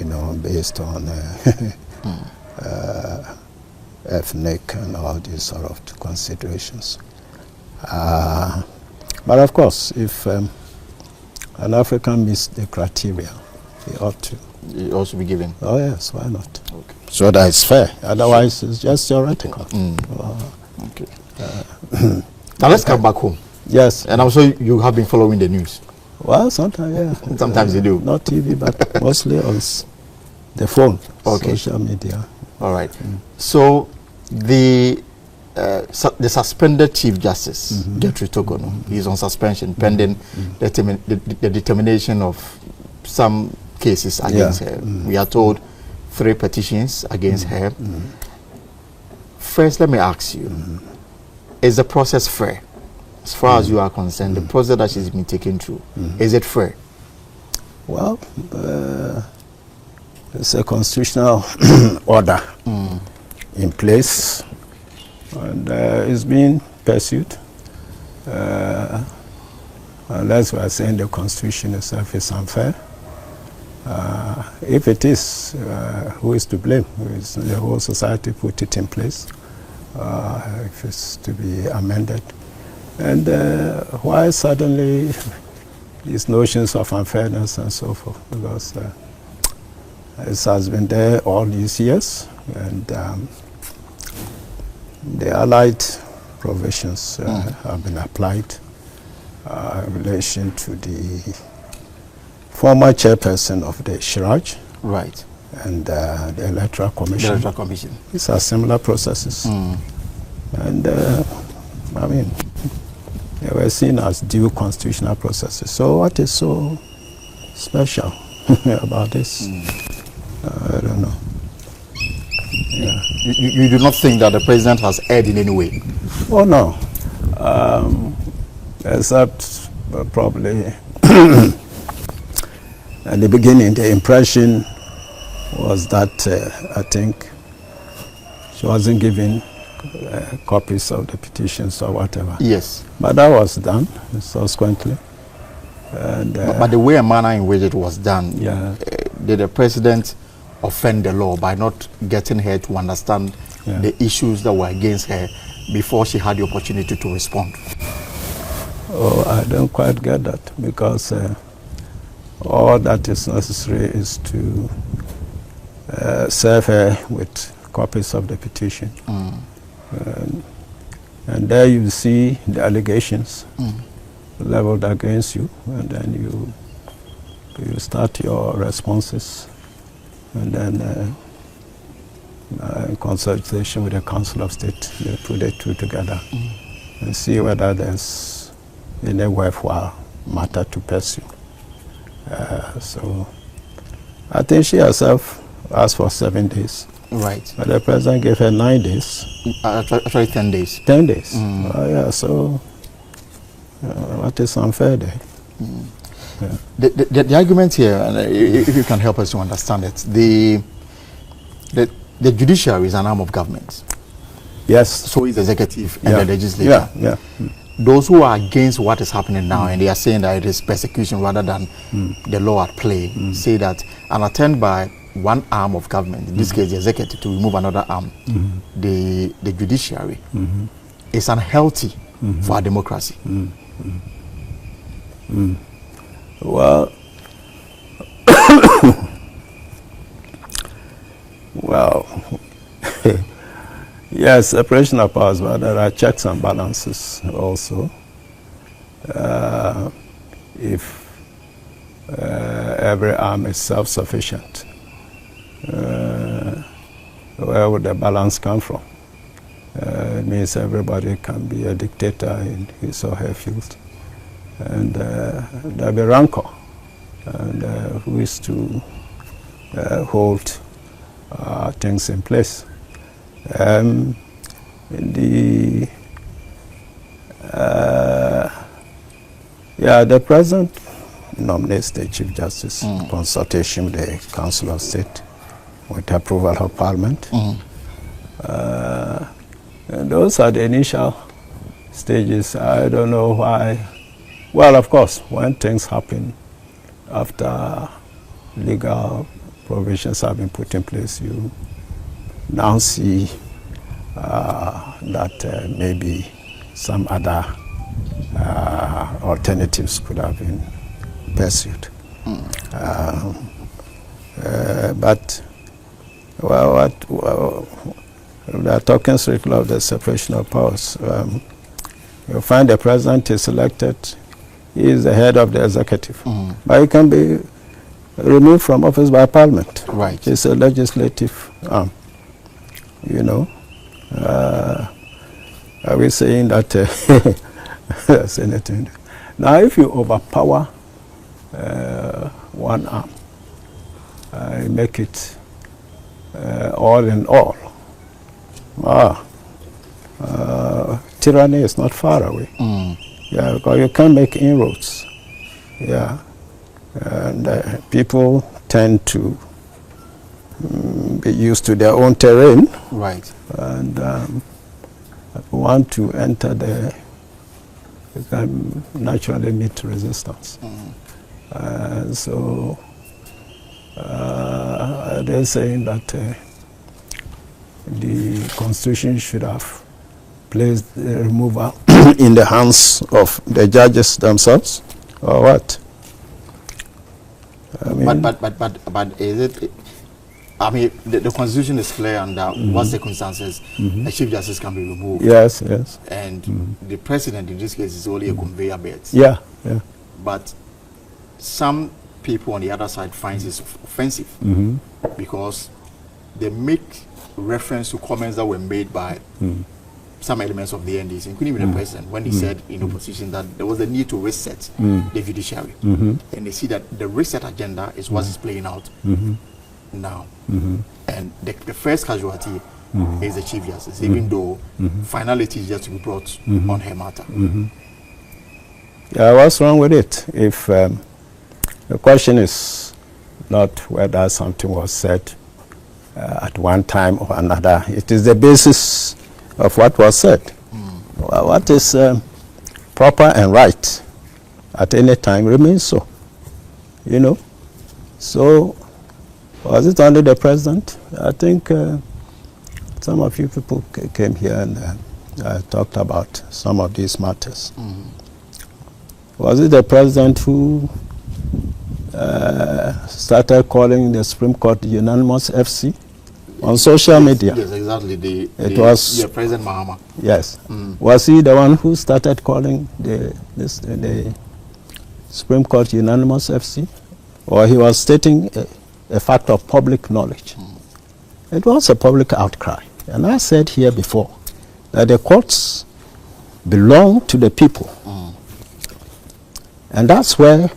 based on ethnic and all these sort of considerations. But of course, if an African meets the criteria, he ought to. He also be given. Oh yes, why not? Okay. So that is fair. Otherwise, it's just theoretical. Okay. Now let's come back home. Yes. And also, you have been following the news. Well, sometimes, yeah. Sometimes you do. Not TV, but mostly on the phone, social media. All right. So the suspended Chief Justice, Atuguba, he's on suspension pending the determination of some cases against her. We are told 3 petitions against her. First, let me ask you, is the process fair? As far as you are concerned, the process that she's been taken through, is it fair? Well, it's a constitutional order in place, and it's being pursued. Unless we are saying the Constitution itself is unfair. If it is, who is to blame? The whole society put it in place. If it's to be amended. And why suddenly these notions of unfairness and so forth? Because it has been there all these years, and the allied provisions have been applied in relation to the former chairperson of the Shiraj, right, and the Electoral Commission. The Electoral Commission. These are similar processes, and I mean, they were seen as due constitutional processes. So what is so special about this? I don't know. Yeah. You do not think that the president has erred in any way? Oh no, except probably at the beginning the impression was that I think she wasn't given copies of the petitions or whatever. Yes. But that was done subsequently. And, but the way and manner in which it was done, did the president offend the law by not getting her to understand the issues that were against her before she had the opportunity to respond? Oh, I don't quite get that, because all that is necessary is to serve her with copies of the petition. And there you see the allegations leveled against you, and then you start your responses, and then in consultation with the Council of State, they put the two together and see whether there's any worthwhile matter to pursue. So I think she herself asked for 7 days. Right. But the president gave her 9 days. Actually 10 days. 10 days. Yeah, so what is unfair there? The argument here, and if you can help us to understand it, the judiciary is an arm of government. Yes. So is the executive and the legislature. Yeah. Those who are against what is happening now, and they are saying that it is persecution rather than the law at play, say that an attempt by one arm of government, in this case the executive, to remove another arm, the judiciary, is unhealthy for our democracy. Well, yes, separation of powers, but there are checks and balances also. If every arm is self-sufficient, where would the balance come from? It means everybody can be a dictator in his or her field. And there'll be rancor. And who is to hold things in place? The president nominates the Chief Justice in consultation with the Council of State with approval of Parliament. And those are the initial stages. I don't know why. Well, of course, when things happen after legal provisions have been put in place, you now see that maybe some other alternatives could have been pursued. But they are talking strictly of the separation of powers. You find the president is elected, he is the head of the executive, but he can be removed from office by parliament. Right. It's a legislative arm. You know, are we saying that that's anything? Now, if you overpower one arm, make it all in all, tyranny is not far away. Yeah, because you can't make inroads. Yeah, and people tend to be used to their own terrain. Right. And want to enter there, you can naturally meet resistance. So they're saying that the Constitution should have placed the removal in the hands of the judges themselves, or what? I mean, but is it? I mean, the Constitution is clear, and what circumstances a Chief Justice can be removed. Yes, yes. And the President in this case is only a conveyor belt. Yeah, yeah. But some people on the other side find this offensive because they make reference to comments that were made by some elements of the NDC, including the President, when he said in opposition that there was a need to reset the judiciary. And they see that the reset agenda is what is playing out now. And the first casualty is the Chief Justice, even though finality is yet to be brought on her matter. Yeah, what's wrong with it? If the question is not whether something was said at one time or another, it is the basis of what was said. Well, what is proper and right at any time remains so, you know. So, was it only the president? I think some of you people came here and talked about some of these matters. Was it the president who started calling the Supreme Court unanimous FC on social media? Yes, exactly. It was President Mahama. Yes. Was he the one who started calling the Supreme Court unanimous FC? Or he was stating a fact of public knowledge? It was a public outcry. And I said here before that the courts belong to the people. And that's where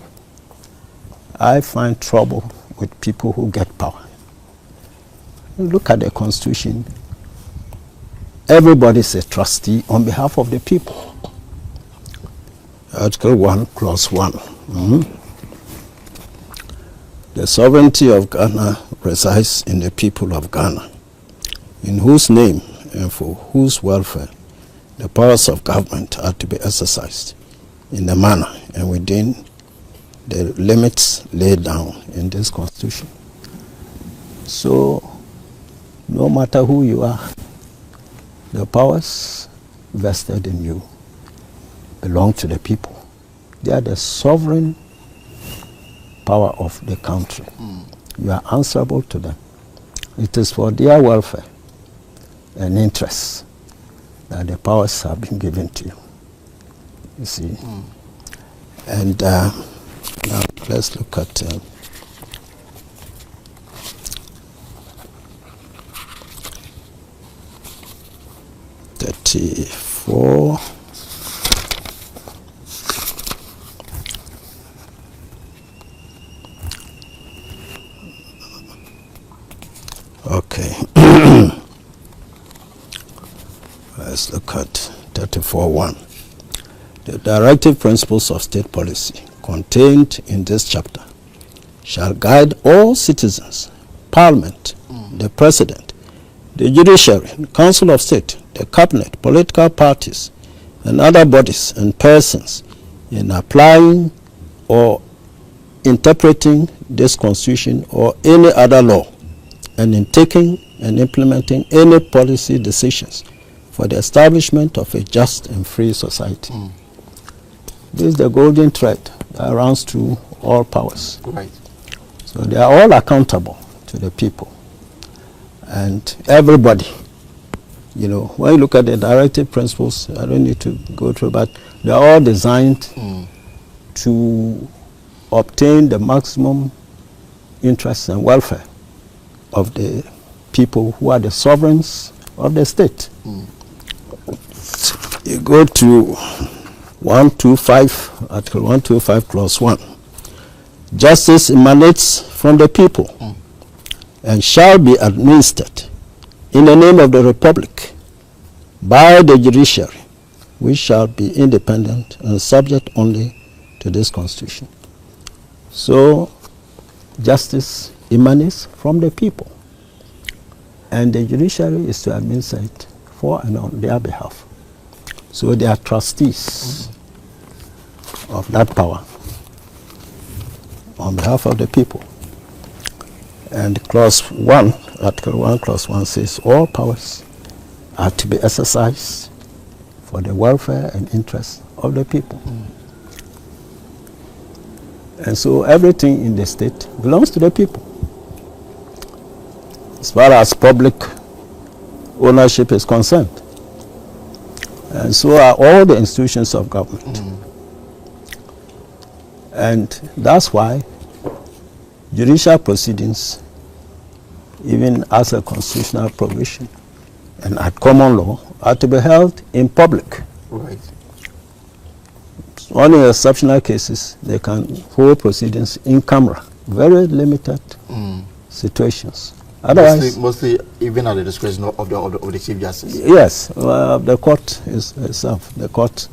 I find trouble with people who get power. Look at the Constitution. Everybody's a trustee on behalf of the people. Article 1, Clause 1. The sovereignty of Ghana resides in the people of Ghana, in whose name and for whose welfare the powers of government are to be exercised in the manner and within the limits laid down in this Constitution. So, no matter who you are, the powers vested in you belong to the people. They are the sovereign power of the country. You are answerable to them. It is for their welfare and interests that the powers have been given to you. You see? And now let's look at 34. Okay. Let's look at 34.1. The directive principles of state policy contained in this chapter shall guide all citizens, Parliament, the President, the Judiciary, the Council of State, the Cabinet, political parties, and other bodies and persons in applying or interpreting this constitution or any other law, and in taking and implementing any policy decisions for the establishment of a just and free society. This is the golden thread that runs through all powers. Right. So they are all accountable to the people. And everybody, you know, when you look at the directive principles, I don't need to go through, but they are all designed to obtain the maximum interests and welfare of the people who are the sovereigns of the state. You go to 125, Article 125, Clause 1. Justice emanates from the people and shall be administered in the name of the Republic by the judiciary, which shall be independent and subject only to this Constitution. So, justice emanates from the people, and the judiciary is to administer it for and on their behalf. So they are trustees of that power on behalf of the people. And Clause 1, Article 1, Clause 1 says all powers are to be exercised for the welfare and interests of the people. And so everything in the state belongs to the people. As far as public ownership is concerned. And so are all the institutions of government. And that's why judicial proceedings, even as a constitutional provision and at common law, are to be held in public. Right. Only in exceptional cases, they can hold proceedings in camera. Very limited situations. Otherwise, mostly even at the discretion of the Chief Justice. Yes, the court is itself. The court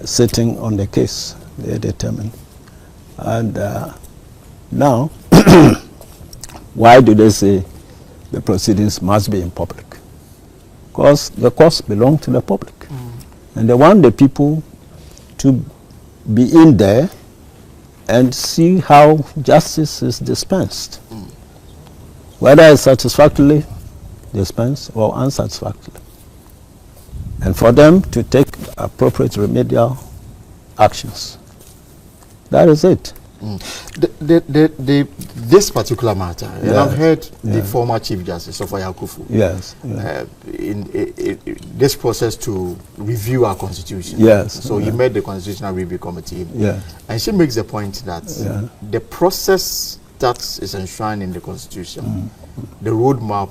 sitting on the case, they determine. And now, why do they say the proceedings must be in public? Because the courts belong to the public, and they want the people to be in there and see how justice is dispensed. Whether it's satisfactorily dispensed or unsatisfactorily. And for them to take appropriate remedial actions. That is it. This particular matter, and I've heard the former Chief Justice of Ayakufu in this process to review our constitution. So he made the Constitutional Review Committee. And she makes the point that the process that is enshrined in the Constitution, the roadmap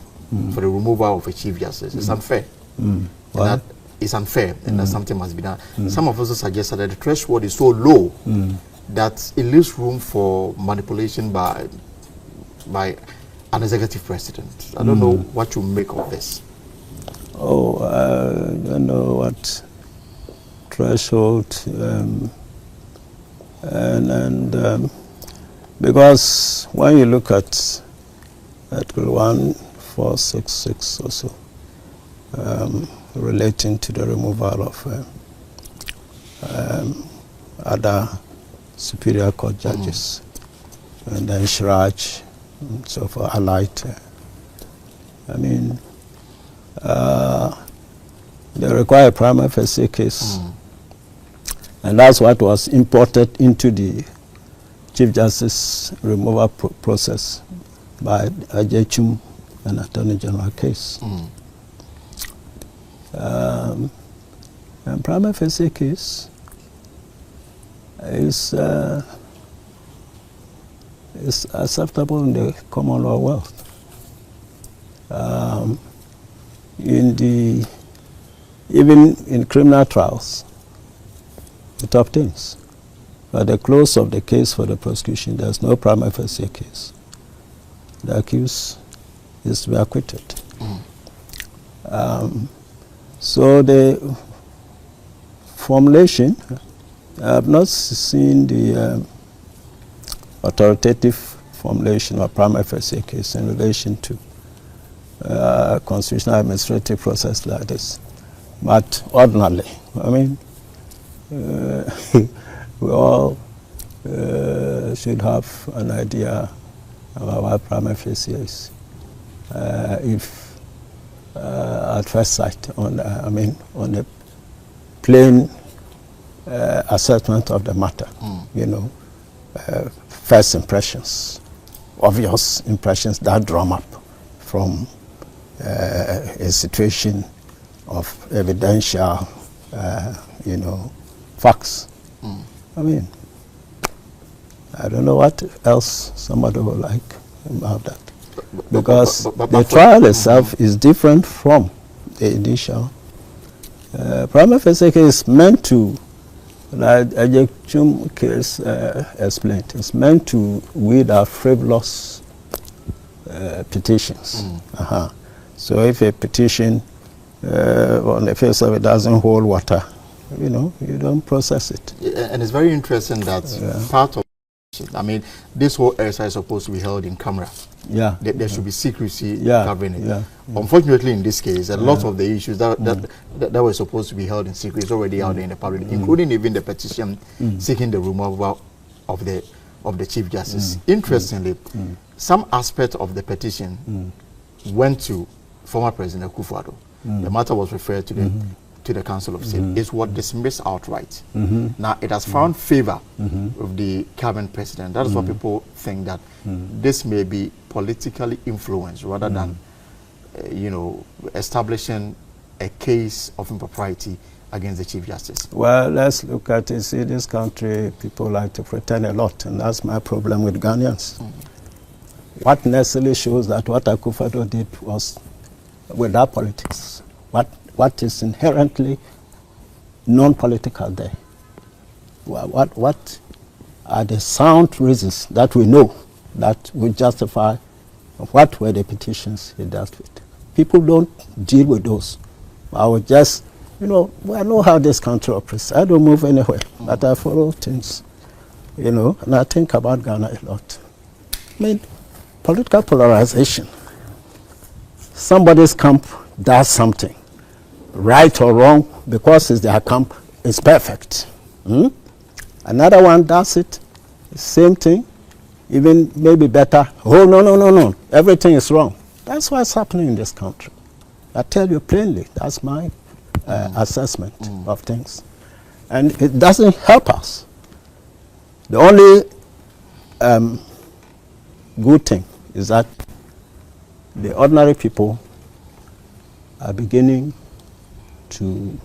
for the removal of a Chief Justice, is unfair. And that is unfair, and that something must be done. Some of us suggested that the threshold is so low that it leaves room for manipulation by an executive president. I don't know what you make of this. Oh, I don't know what threshold, because when you look at Article 1466 or so, relating to the removal of other Superior Court judges, and then Shraj, and so forth, allied. I mean, they require a prima facie case, and that's what was imported into the Chief Justice removal process by AY3HU and Attorney General case. And prima facie case is acceptable in the common law world. Even in criminal trials, it obtains. At the close of the case for the prosecution, there's no prima facie case. The accused is to be acquitted. So the formulation, I have not seen the authoritative formulation of prima facie case in relation to constitutional administrative process like this. But ordinarily, I mean, we all should have an idea about what prima facie is. If at first sight, on a plain assessment of the matter, you know, first impressions, obvious impressions that drum up from a situation of evidential, you know, facts. I mean, I don't know what else somebody would like about that. Because the trial itself is different from the initial. Prima facie is meant to, like AY3HU case explained, it's meant to weed out frivolous petitions. So if a petition on the face of it doesn't hold water, you know, you don't process it. And it's very interesting that part of, I mean, this whole exercise is supposed to be held in camera. Yeah. There should be secrecy covering it. Yeah. Unfortunately, in this case, a lot of the issues that were supposed to be held in secret is already out there in the public, including even the petition seeking the removal of the Chief Justice. Interestingly, some aspect of the petition went to former President Akufo-Addo. The matter was referred to the Council of State. It was dismissed outright. Now it has found favor with the current president. That is what people think, that this may be politically influenced rather than, you know, establishing a case of impropriety against the Chief Justice. Well, let's look at it. See, this country, people like to pretend a lot, and that's my problem with Ghanaians. What necessarily shows that what Akufo-Addo did was without politics. What is inherently non-political there? What are the sound reasons that we know that would justify what were the petitions he dealt with? People don't deal with those. I would just, you know, I know how this country operates. I don't move anywhere, but I follow things, you know, and I think about Ghana a lot. I mean, political polarization. Somebody's camp does something, right or wrong, because it's their camp, it's perfect. Another one does it, same thing, even maybe better. Oh, no, everything is wrong. That's what's happening in this country. I tell you plainly, that's my assessment of things. And it doesn't help us. The only good thing is that the ordinary people are beginning to,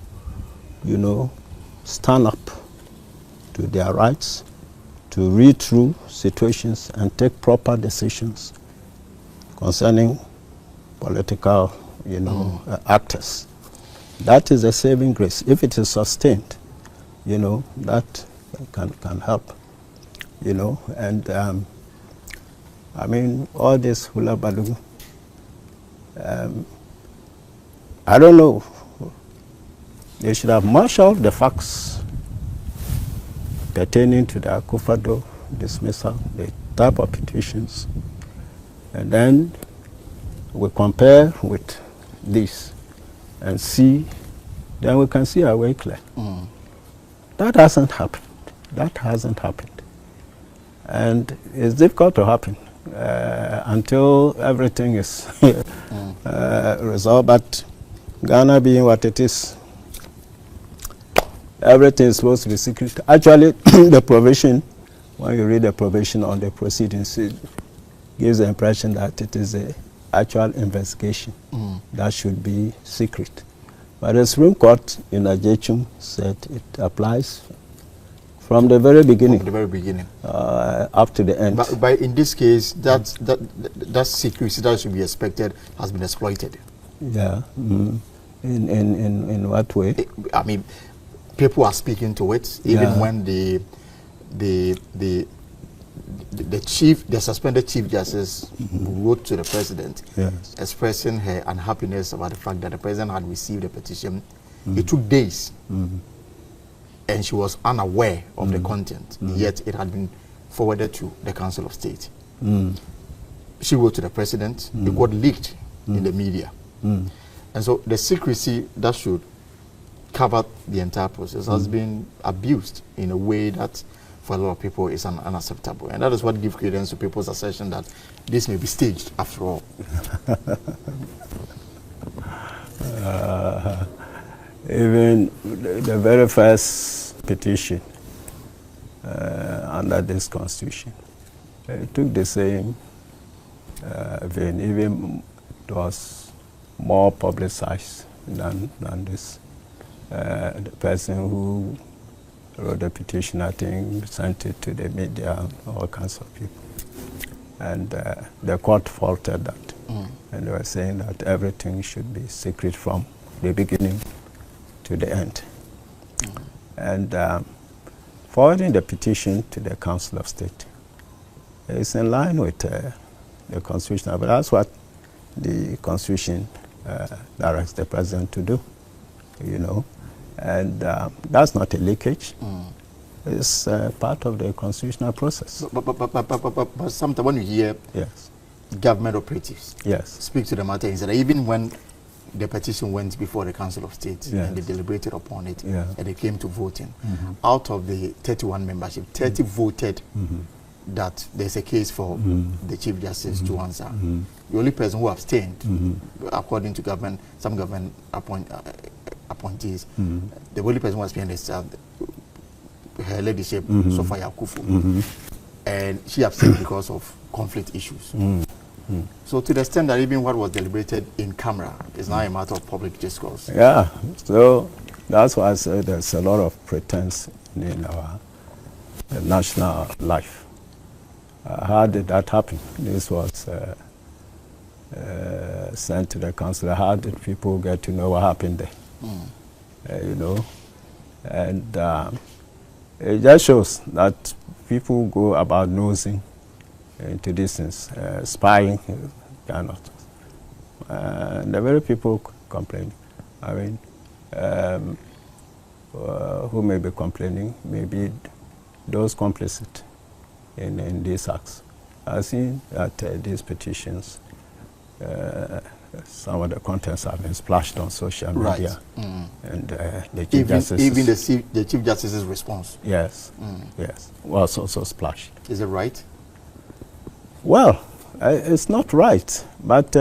you know, stand up to their rights, to read through situations and take proper decisions concerning political, you know, actors. That is a saving grace. If it is sustained, you know, that can help, you know. And I mean, all this hula baloo, I don't know. They should have marshaled the facts pertaining to the Akufo-Addo dismissal, the type of petitions, and then we compare with this and see, then we can see our way clear. That hasn't happened. That hasn't happened. And it's difficult to happen until everything is resolved. But Ghana being what it is, everything is supposed to be secret. Actually, the provision, when you read the provision on the proceedings, it gives the impression that it is an actual investigation that should be secret. But the Supreme Court in AY3HU said it applies from the very beginning. From the very beginning. Up to the end. But in this case, that secrecy that should be expected has been exploited. Yeah. In what way? I mean, people are speaking to it, even when the suspended Chief Justice wrote to the President expressing her unhappiness about the fact that the President had received a petition. It took days, and she was unaware of the content, yet it had been forwarded to the Council of State. She wrote to the President, it got leaked in the media. And so the secrecy that should cover the entire process has been abused in a way that for a lot of people is unacceptable. And that is what gives credence to people's assertion that this may be staged after all. Even the very first petition under this constitution, it took the same vein. Even it was more publicized than this. The person who wrote the petition, I think, sent it to the media, all kinds of people. And the court faulted that. And they were saying that everything should be secret from the beginning to the end. And forwarding the petition to the Council of State is in line with the Constitution. But that's what the Constitution directs the President to do, you know. And that's not a leakage. It's part of the constitutional process. But sometimes when you hear government operatives speak to the matter, is that even when the petition went before the Council of State and they deliberated upon it and they came to voting, out of the 31 membership, 30 voted that there's a case for the Chief Justice to answer. The only person who abstained, according to government, some government appointees, the only person who abstained is her ladyship, Sophia Kufu. And she abstained because of conflict issues. So to the extent that even what was deliberated in camera is now a matter of public discourse. Yeah, so that's why I said there's a lot of pretense in our national life. How did that happen? This was sent to the council. How did people get to know what happened there? You know, and it just shows that people go about nosing into these things, spying, kind of. And the very people complain. I mean, who may be complaining, maybe those complicit in these acts. I've seen that these petitions, some of the contents have been splashed on social media. And the Chief Justice... Even the Chief Justice's response? Yes, yes, was also splashed. Is it right? Well, it's not right, but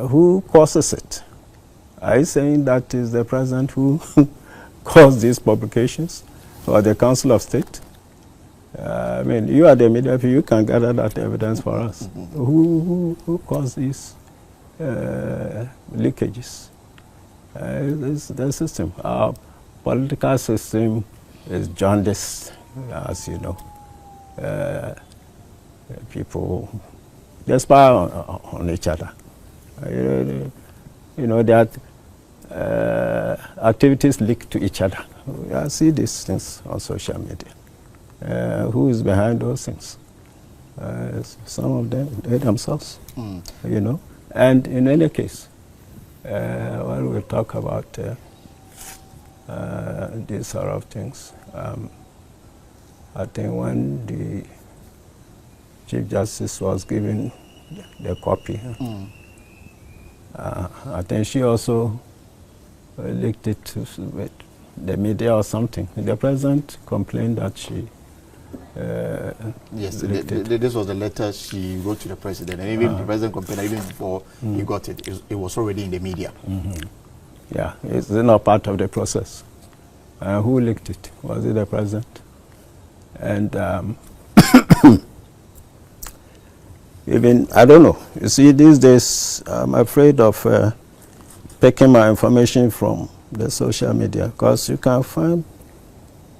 who causes it? Are you saying that is the President who caused these publications, or the Council of State? I mean, you are the media, you can gather that evidence for us. Who caused these leakages? It's the system. Our political system is jaundiced, as you know. People, they spy on each other. You know, that activities leak to each other. I see these things on social media. Who is behind those things? Some of them, they themselves, you know. And in any case, when we talk about these sort of things, I think when the Chief Justice was given the copy, I think she also leaked it to the media or something. The President complained that she yes, this was the letter she wrote to the President, and even the President complained that even before he got it, it was already in the media. Yeah, it's not part of the process. Who leaked it? Was it the President? And even, I don't know. You see, these days, I'm afraid of taking my information from the social media, because you can find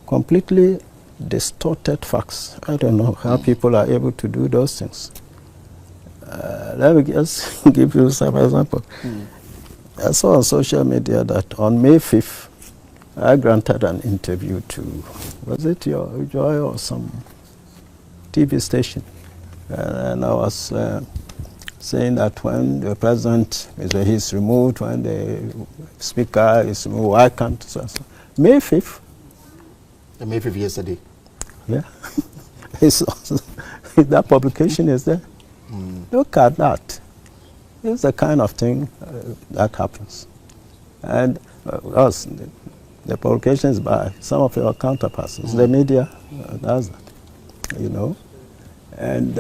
completely distorted facts. I don't know how people are able to do those things. Let me just give you some example. I saw on social media that on May 5th, I granted an interview to, was it your Joy or some TV station? And I was saying that when the President is removed, when the Speaker is removed, why can't so. May 5th. The May 5th yesterday. Yeah. That publication is there. Look at that. It's the kind of thing that happens. And us, The publications by some of your counterparts, the media does that, you know. And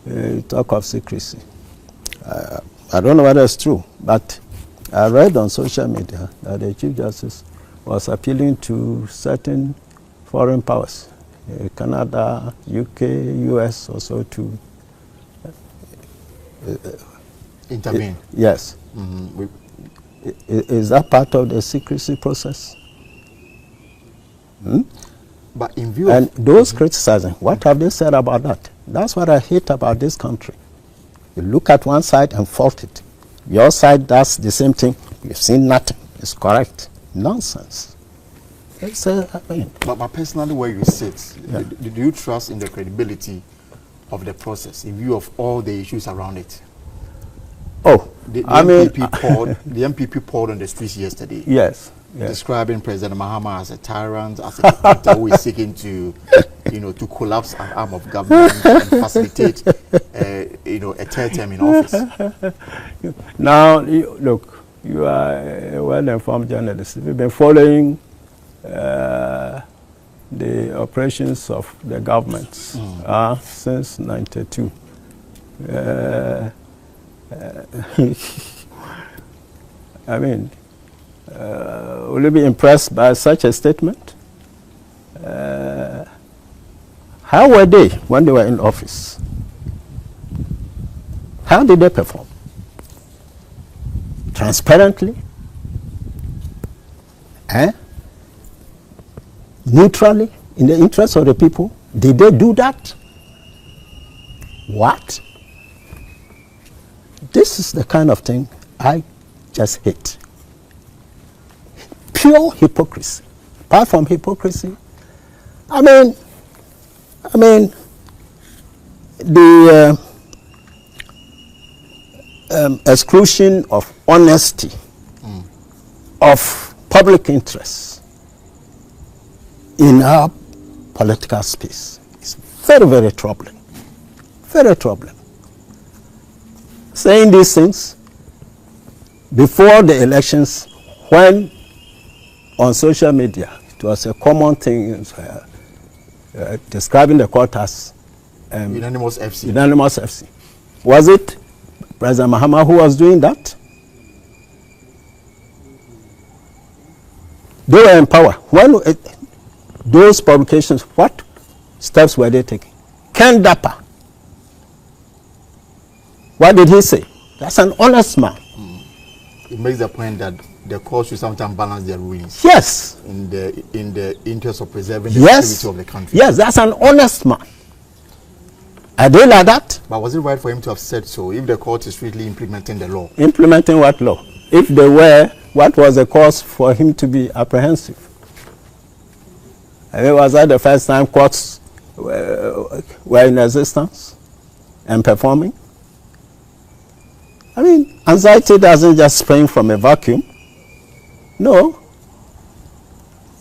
you talk of secrecy. I don't know whether it's true, but I read on social media that the Chief Justice was appealing to certain foreign powers, Canada, UK, US, also to intervene. Yes. Is that part of the secrecy process? But in view and those criticizing, what have they said about that? That's what I hate about this country. You look at one side and fault it. Your side does the same thing. You've seen nothing. It's correct. Nonsense. It's but personally, where you sit, do you trust in the credibility of the process in view of all the issues around it? Oh, the MPP poured on the streets yesterday. Yes. Describing President Mahama as a tyrant, as a dictator who is seeking to, to collapse an arm of government and facilitate, a third term in office. Now, look, you are a well-informed journalist. You've been following the operations of the government since '92. I mean, will you be impressed by such a statement? How were they when they were in office? How did they perform? Transparently? Neutrally? In the interest of the people? Did they do that? What? This is the kind of thing I just hate. Pure hypocrisy. Apart from hypocrisy, I mean, the exclusion of honesty, of public interest in our political space is very, very troubling. Very troubling. Saying these things before the elections, when on social media it was a common thing, describing the court as unanimous FC. Unanimous FC. Was it President Mahama who was doing that? They were in power. When those publications, what steps were they taking? Ken Dapper. What did he say? That's an honest man. It makes the point that the court should sometimes balance their rulings. Yes. In the interest of preserving the security of the country. Yes, that's an honest man. Are they like that? But was it right for him to have said so if the court is strictly implementing the law? Implementing what law? If they were, what was the cause for him to be apprehensive? I mean, was that the first time courts were in existence and performing? I mean, anxiety doesn't just spring from a vacuum. No.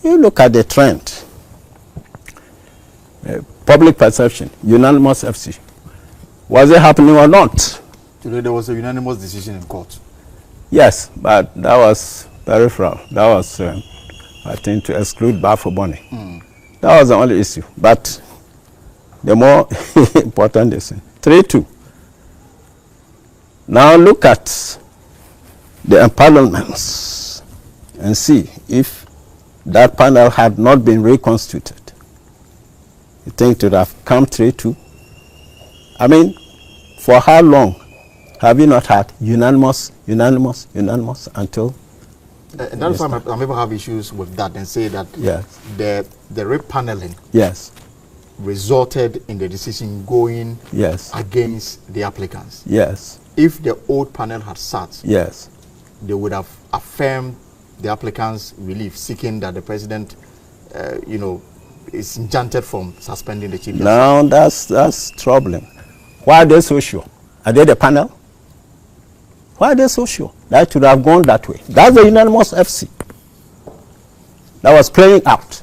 You look at the trend. Public perception, unanimous FC. Was it happening or not? Today there was a unanimous decision in court. Yes, but that was peripheral. That was, I think, to exclude Bafo-Boni. That was the only issue. But the more important is 3-2. Now look at the empanelments and see if that panel had not been reconstituted. You think it would have come 3-2? I mean, for how long have you not had unanimous until? And that's why I'm ever have issues with that and say that the repaneling resulted in the decision going against the applicants. Yes. If the old panel had sat, they would have affirmed the applicants' relief, seeking that the president, is enchanted from suspending the chief justice. Now that's troubling. Why are they so sure? Are they the panel? Why are they so sure? That should have gone that way. That's the unanimous FC that was playing out.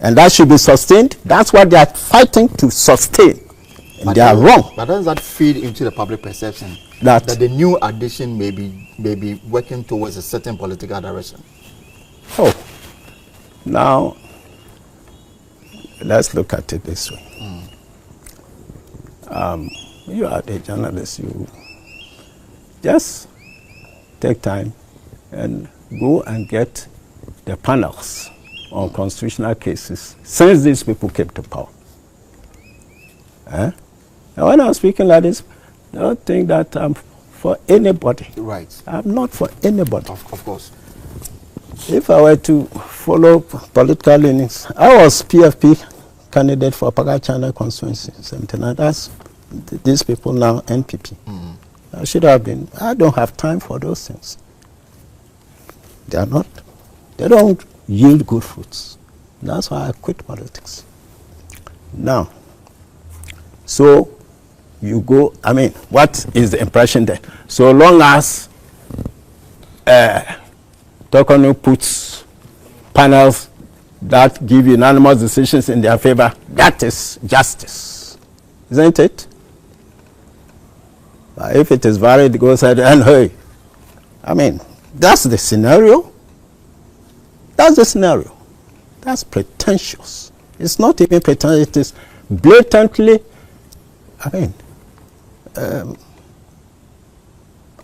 And that should be sustained. That's what they are fighting to sustain. And they are wrong. But does that feed into the public perception that the new addition may be working towards a certain political direction? Oh, Now, let's look at it this way. You are a journalist. You just take time and go and get the panels on constitutional cases since these people came to power. And when I'm speaking like this, don't think that I'm for anybody. Right. I'm not for anybody. Of course. If I were to follow political leanings, I was PFP candidate for Pagachana constituency, 79. That's these people now NPP. I should have been. I don't have time for those things. They are not. They don't yield good fruits. That's why I quit politics. Now, so you go, I mean, what is the impression there? So long as Tokonu puts panels that give unanimous decisions in their favor, that is justice, isn't it? But if it is valid, it goes ahead and hey, I mean, that's the scenario. That's the scenario. That's pretentious. It's not even pretentious, it is blatantly, I mean,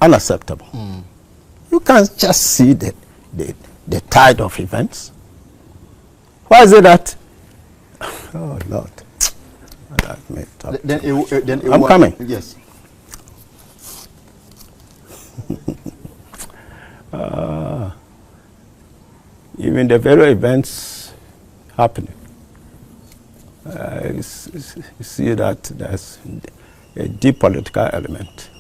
unacceptable. You can't just see the tide of events. Why is it that? Oh Lord, I'm coming. Yes. Even the very events happening, you see that there's a deep political element.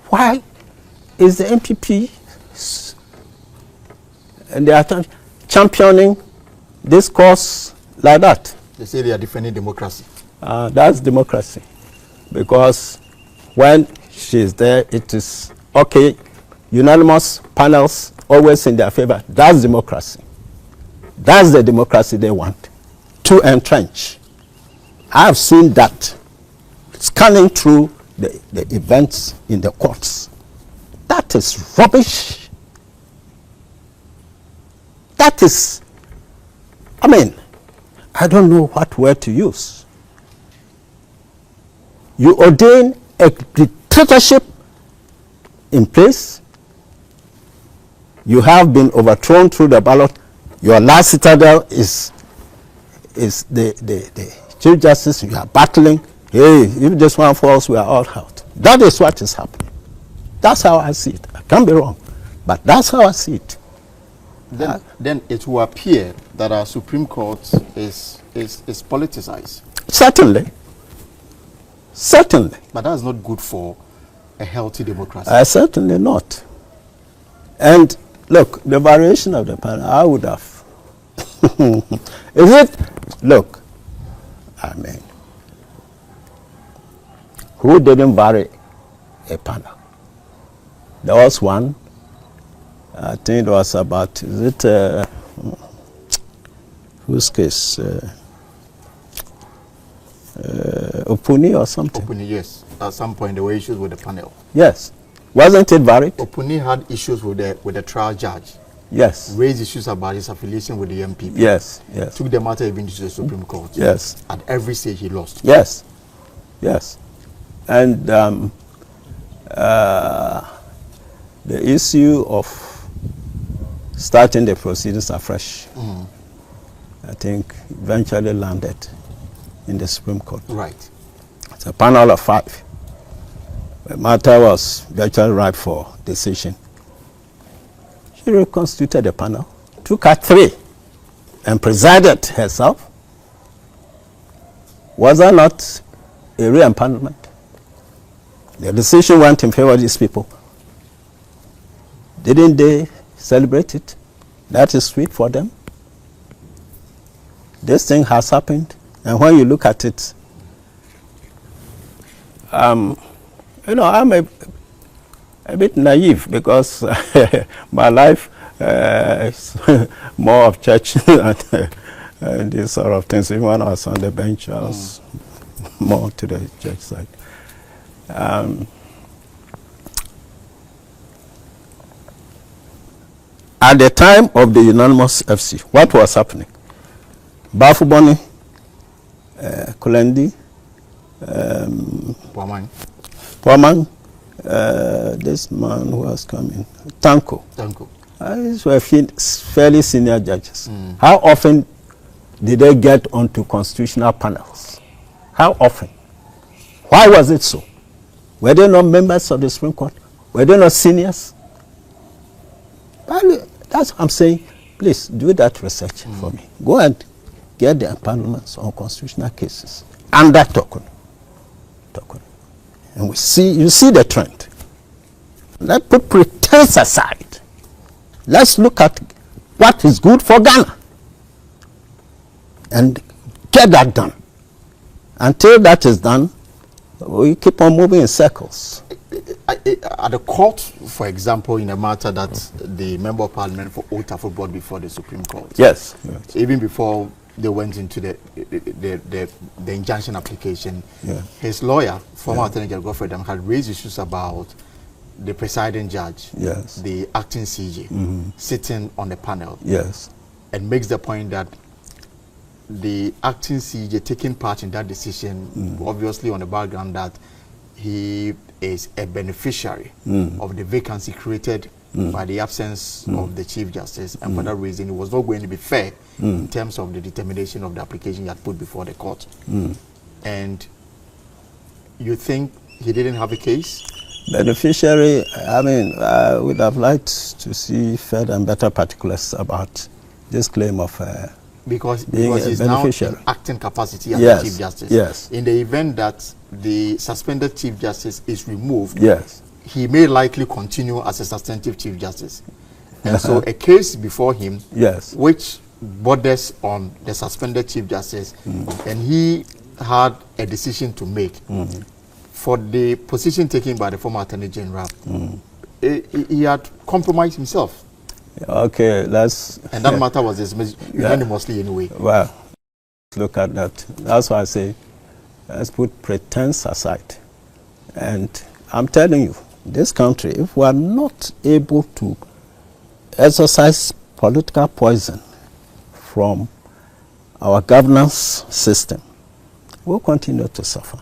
Why is the MPP and they are championing this cause like that? They say they are defending democracy. That's democracy. Because when she's there, it is okay, unanimous panels always in their favor. That's democracy. That's the democracy they want to entrench. I've seen that scanning through the events in the courts. That is rubbish. That is, I mean, I don't know what word to use. You ordain a dictatorship in place. You have been overthrown through the ballot. Your last citadel is the Chief Justice. You are battling. Hey, if this one falls, we are all out. That is what is happening. That's how I see it. I can be wrong, but that's how I see it. Then it will appear that our Supreme Court is politicized. Certainly. Certainly. But that's not good for a healthy democracy. Certainly not. And look, the variation of the panel, I would have. Is it? Look, I mean, who didn't vary a panel? There was one, I think it was about, is it, whose case? Opuni or something? Opuni, yes. At some point there were issues with the panel. Yes. Wasn't it varied? Opuni had issues with the trial judge. Yes. Raised issues about his affiliation with the MPP. Yes, yes. Took the matter even to the Supreme Court. Yes. At every stage he lost. Yes. Yes. And the issue of starting the proceedings afresh, I think, eventually landed in the Supreme Court. Right. It's a panel of 5. The matter was virtually ripe for decision. She reconstituted the panel, took her 3, and presided herself. Was that not a re-empanelment? The decision went in favor of these people. Didn't they celebrate it? That is sweet for them. This thing has happened, and when you look at it, you know, I'm a bit naive because my life is more of church and these sort of things. Even when I was on the bench, I was more to the church side. at the time of the unanimous FC, what was happening? Bafuboni, Kulendi, Poman, this man who was coming, Tanko. These were fairly senior judges. How often did they get onto constitutional panels? How often? Why was it so? Were they not members of the Supreme Court? Were they not seniors? That's what I'm saying. Please do that research for me. Go and get the empanelments on constitutional cases under Tokun. And you see the trend. Let's put pretense aside. Let's look at what is good for Ghana and get that done. Until that is done, we keep on moving in circles. At the court, for example, in a matter that the Member of Parliament for Otafu brought before the Supreme Court. Yes. Even before they went into the injunction application, his lawyer, former Attorney General Godfrey Dam, had raised issues about the presiding judge, the acting CJ, sitting on the panel, and makes the point that the acting CJ taking part in that decision, obviously on the background that he is a beneficiary of the vacancy created by the absence of the Chief Justice, and for that reason it was not going to be fair in terms of the determination of the application he had put before the court. And you think he didn't have a case? Beneficiary, I mean, I would have liked to see further and better particulars about this claim of because he's now in acting capacity as the Chief Justice. In the event that the suspended Chief Justice is removed, he may likely continue as a substantive Chief Justice. And so a case before him, which borders on the suspended Chief Justice, and he had a decision to make for the position taken by the former Attorney General. He had compromised himself. Okay, let's... And that matter was dismissed unanimously anyway. Well, look at that. That's why I say, let's put pretense aside. And I'm telling you, this country, if we are not able to exercise political poison from our governance system, we'll continue to suffer.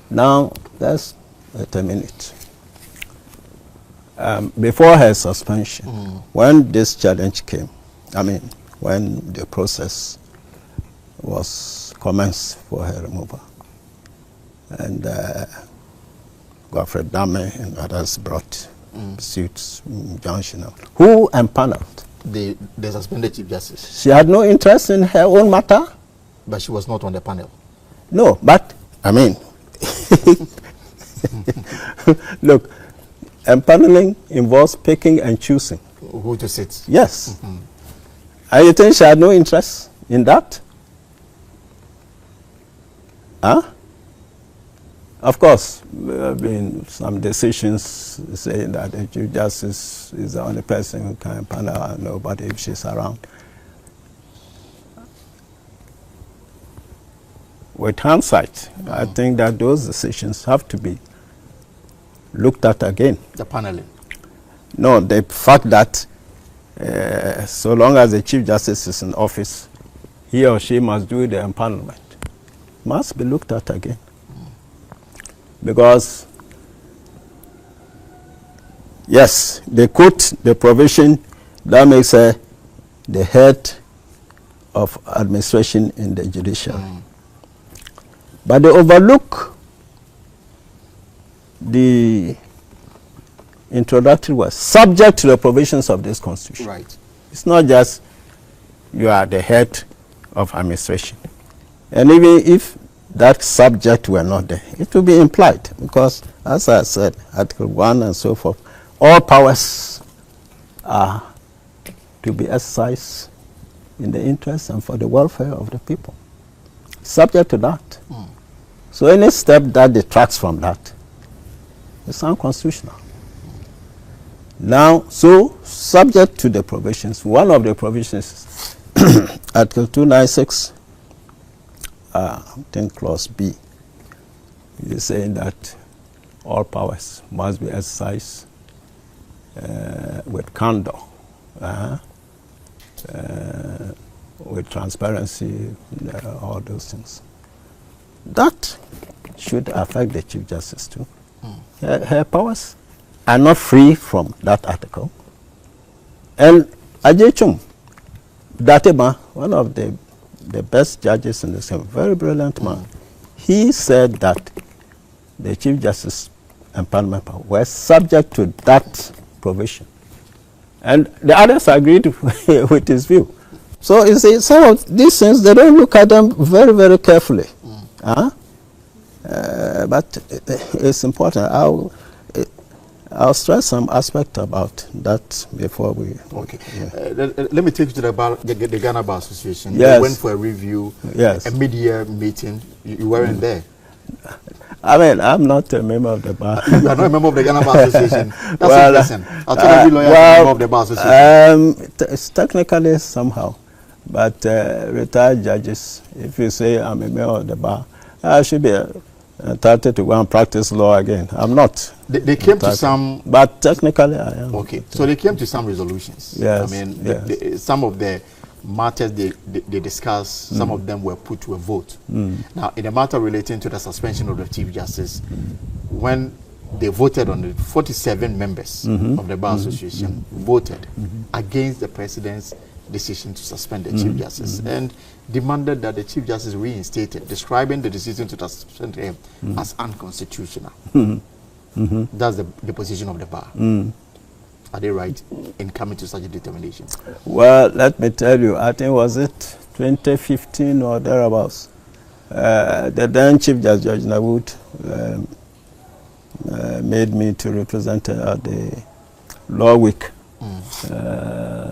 Now, let's wait a minute. Before her suspension, when this challenge came, I mean, when the process was commenced for her removal, and Godfrey Dame and others brought suits, injunction. Who empaneled? The suspended Chief Justice. She had no interest in her own matter? But she was not on the panel. No, but, I mean, look, empaneling involves picking and choosing. Who to sit? Yes. And you think she had no interest in that? Huh? Of course, there have been some decisions saying that the Chief Justice is the only person who can empanel nobody if she's around. With hindsight, I think that those decisions have to be looked at again. The paneling? No, the fact that so long as the Chief Justice is in office, he or she must do the empanelment. Must be looked at again. Because, yes, they quote the provision that makes her the head of administration in the judiciary. But they overlook the introductory was subject to the provisions of this constitution. Right. It's not just you are the head of administration. And even if that subject were not there, it would be implied, because as I said, Article 1 and so forth, all powers are to be exercised in the interest and for the welfare of the people. Subject to that. So any step that detracts from that is unconstitutional. Now, so subject to the provisions, one of the provisions is Article 296, I think clause B, is saying that all powers must be exercised with candor, with transparency, all those things. That should affect the Chief Justice too. Her powers are not free from that article. And Ajay Dateba, one of the best judges in this, a very brilliant man, he said that the Chief Justice and Parliament power were subject to that provision. And the others agreed with his view. So you see, some of these things, they don't look at them very, very carefully. But it's important. I'll stress some aspect about that before we... Okay. Let me take you to the Ghana Bar Association. Yes. You went for a review, yes. A mid-year meeting. You weren't there. I mean, I'm not a member of the bar. You are not a member of the Ghana Bar Association. That's a lesson. I'll tell every lawyer well, member of the Bar Association. It's technically somehow, but retired judges, if you say I'm a member of the bar, I should be entitled to go and practice law again. I'm not. They came to some... But technically I am. Okay, so they came to some resolutions. Yes. I mean, yes. Some of the matters they discussed, some of them were put to a vote. Now, in the matter relating to the suspension of the Chief Justice, when they voted on it, 47 members of the Bar Association voted against the President's decision to suspend the Chief Justice and demanded that the Chief Justice reinstated, describing the decision to suspend him as unconstitutional. That's the position of the bar. Are they right in coming to such a determination? Well, let me tell you, I think was it 2015 or thereabouts, the then Chief Justice Judge Nawood made me to represent the Law Week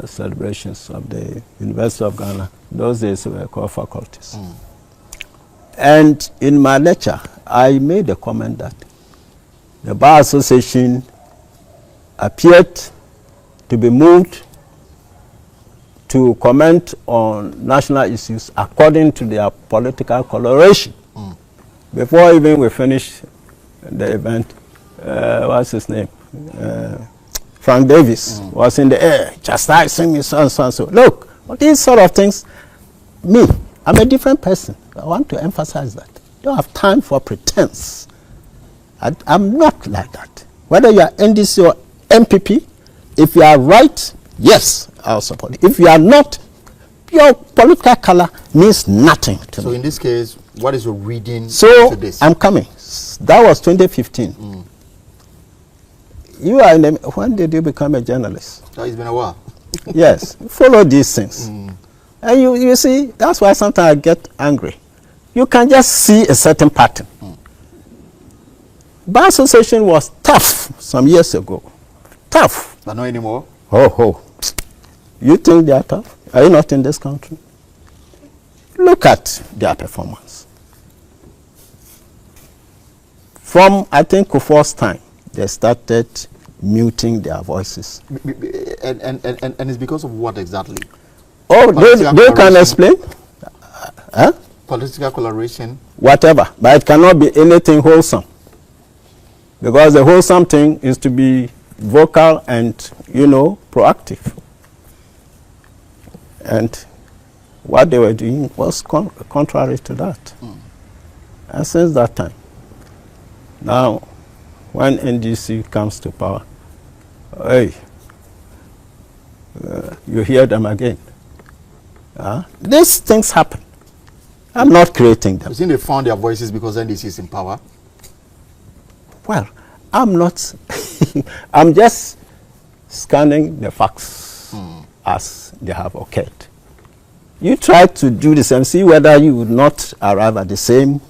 celebrations of the University of Ghana. Those days were called faculties. And in my lecture, I made a comment that the Bar Association appeared to be moved to comment on national issues according to their political coloration. Before even we finished the event, what's his name? Frank Davis was in the air, chastising me, so and so and so. Look, these sort of things, me, I'm a different person. I want to emphasize that. I don't have time for pretense. I'm not like that. Whether you are NDC or MPP, if you are right, yes, I'll support it. If you are not, your political color means nothing to me. So in this case, what is your reading to this? I'm coming. That was 2015. You are in the, when did you become a journalist? It's been a while. Yes, follow these things. And you see, that's why sometimes I get angry. You can just see a certain pattern. Bar Association was tough some years ago. Tough. But not anymore? Oh. You think they are tough? Are you not in this country? Look at their performance. From, I think, Kufuor's time, they started muting their voices. And it's because of what exactly? Oh, they can explain. Political coloration? Whatever. But it cannot be anything wholesome. Because the wholesome thing is to be vocal and, proactive. And what they were doing was contrary to that. And since that time, now, when NDC comes to power, hey, you hear them again. These things happen. I'm not creating them. You think they found their voices because NDC is in power? Well, I'm not. I'm just scanning the facts as they have occurred. You try to do the same, see whether you would not arrive at the same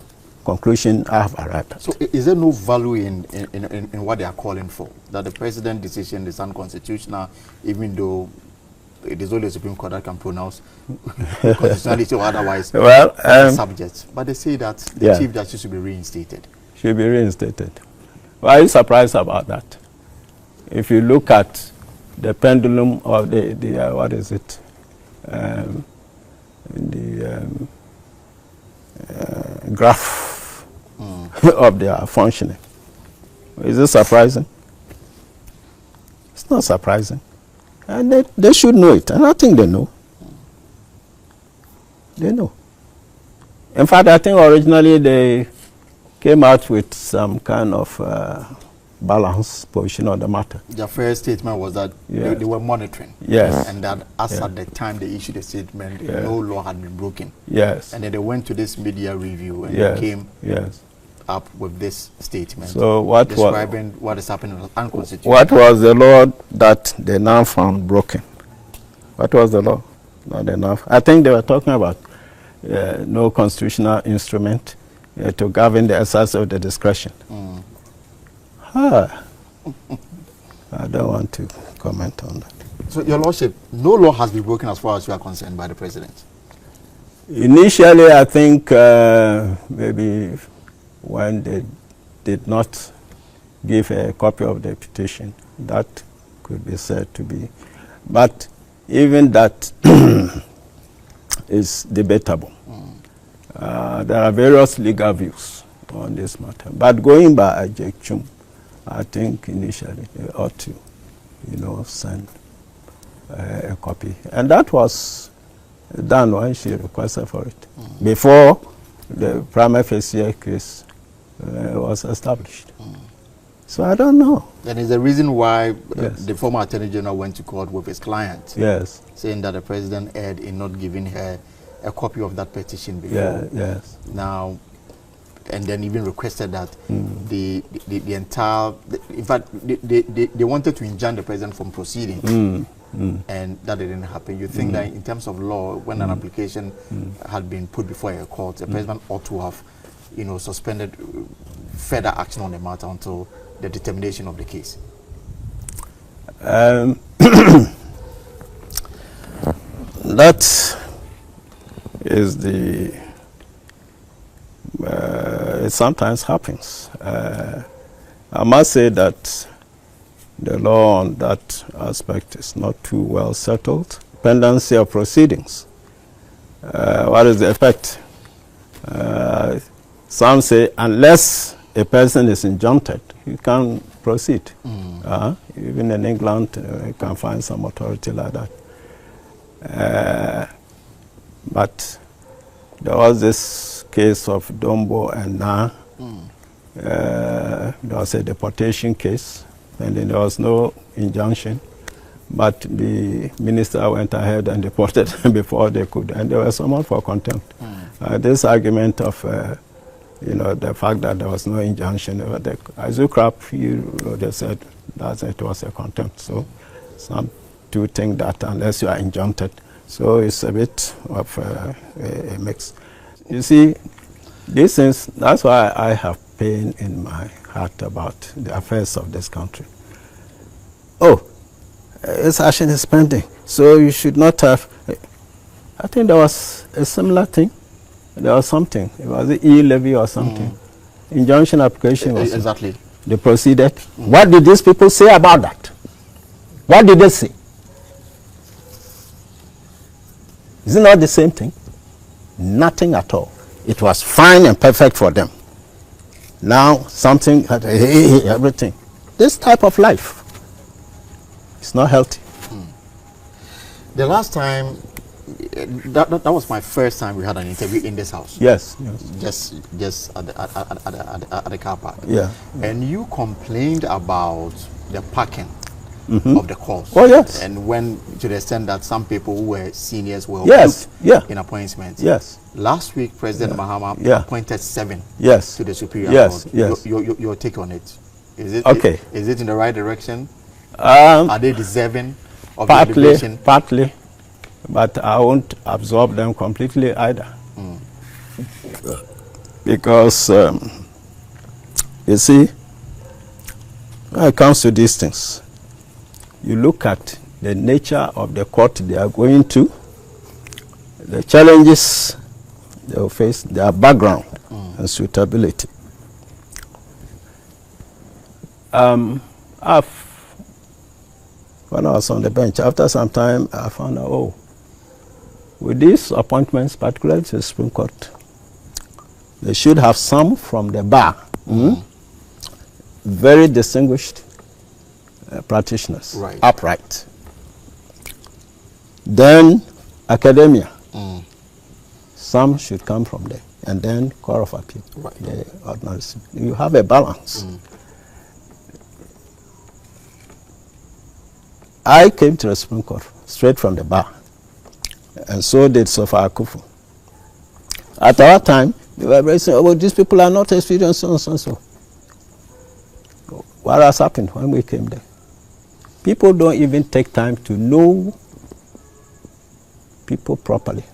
conclusion I have arrived at. So is there no value in what they are calling for? That the president's decision is unconstitutional, even though it is only the Supreme Court that can pronounce constitutionality or otherwise subjects. But they say that the Chief Justice should be reinstated. Should be reinstated. Why are you surprised about that? If you look at the pendulum of the what is it? Graph of their functioning. Is it surprising? It's not surprising. And they should know it. And I think they know. They know. In fact, I think originally they came out with some kind of balanced position on the matter. Their first statement was that they were monitoring. Yes. And that as at the time they issued a statement, no law had been broken. Yes. And then they went to this media review and they came up with this statement. So what describing what is happening was unconstitutional. What was the law that they now found broken? What was the law? Not enough. I think they were talking about no constitutional instrument to govern the exercise of the discretion. I don't want to comment on that. So, Your Lordship, no law has been broken as far as you are concerned by the President? Initially, I think maybe when they did not give a copy of the petition, that could be said to be. But even that is debatable. There are various legal views on this matter. But going by AY3HU, I think initially they ought to, send a copy. And that was done when she requested for it, before the prima facie case was established. So I don't know. Then is the reason why the former Attorney General went to court with his client, saying that the President erred in not giving her a copy of that petition before. Now, and then even requested that the entire, in fact, they wanted to enjoin the President from proceeding. And that didn't happen. You think that in terms of law, when an application had been put before a court, the President ought to have, suspended further action on the matter until the determination of the case? That is the it sometimes happens. I must say that the law on that aspect is not too well settled. Pendency of proceedings. What is the effect? Some say unless a person is injuncted, you can proceed. Even in England, you can find some authority like that. But there was this case of Dombo and Na. There was a deportation case, and then there was no injunction. But the minister went ahead and deported before they could, and they were summoned for contempt. This argument of the fact that there was no injunction, as you crap, they said that it was a contempt. So some do think that unless you are injuncted, so it's a bit of a mix. You see, these things, that's why I have pain in my heart about the affairs of this country. Oh, its action is pending, so you should not have. I think there was a similar thing. There was something. It was the e-levy or something. Injunction application was. Exactly. They proceeded. What did these people say about that? What did they say? Is it not the same thing? Nothing at all. It was fine and perfect for them. Now something, everything. This type of life is not healthy. The last time, that was my first time we had an interview in this house. Yes. Just at the car park. Yeah. And you complained about the parking of the course. Oh yes. And when to the extent that some people who were seniors were in appointments. Yes. Last week, President Mahama appointed 7 to the Superior Court. Yes. Your take on it? Is it okay? Is it in the right direction? Are they deserving of partly, partly, but I won't absorb them completely either. Because you see, when it comes to these things, you look at the nature of the court they are going to, the challenges they will face, their background and suitability. When I was on the bench, after some time, I found out, with these appointments, particularly to the Supreme Court, they should have some from the bar, very distinguished, practitioners, right. upright. Then academia. Some should come from there. And then Court of Appeal, right. the ordinary. You have a balance. I came to the Supreme Court straight from the bar. And so did Sofa Akufu. At our time, they were very saying, oh, these people are not experienced, so and so and so. What has happened when we came there? People don't even take time to know people properly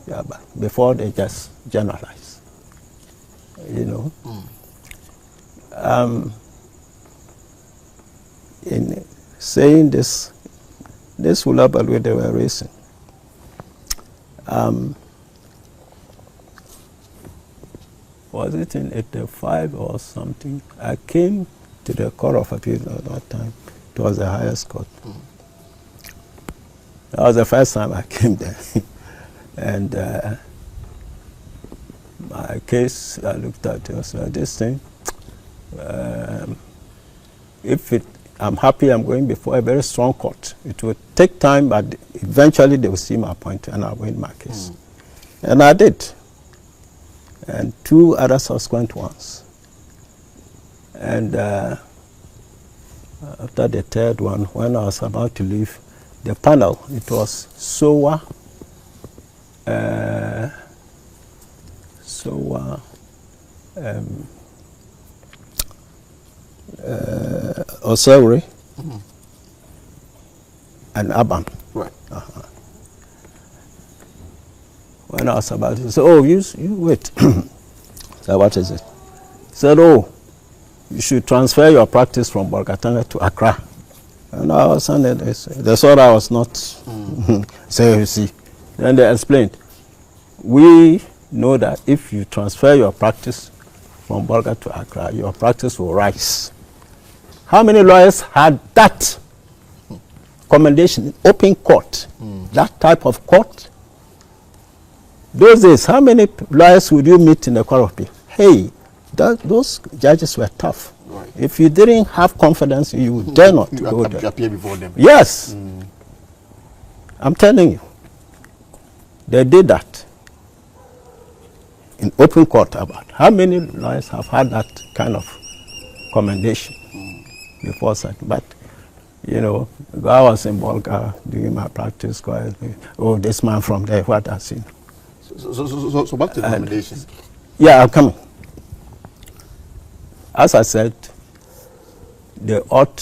before they just generalize. You know? In saying this Hulabalwe they were raising, was it in 85 or something? I came to the Court of Appeal at that time. It was the highest court. That was the first time I came there. And my case, I looked at it, so this thing, I'm happy I'm going before a very strong court. It will take time, but eventually they will see my point and I'll win my case. And I did. And 2 other subsequent ones. And after the third one, when I was about to leave the panel, it was Sowa, Osewri, and Aban. Right. When I was about to say, oh, you wait. So what is it? He said, oh, you should transfer your practice from Bolgatanga to Accra. And I was saying they thought I was not. So you see. Then they explained, we know that if you transfer your practice from Bolga to Accra, your practice will rise. How many lawyers had that commendation in open court? That type of court? Those days, how many lawyers would you meet in the Court of Appeal? Hey, those judges were tough. Right. If you didn't have confidence, you dare not go there. Appear before them. Yes. I'm telling you. They did that in open court. About how many lawyers have had that kind of commendation before such? But, you know, I was in Bolga doing my practice. Oh, this man from there, what I've seen. So back to the commendation. Yeah, I'm coming. As I said, they ought,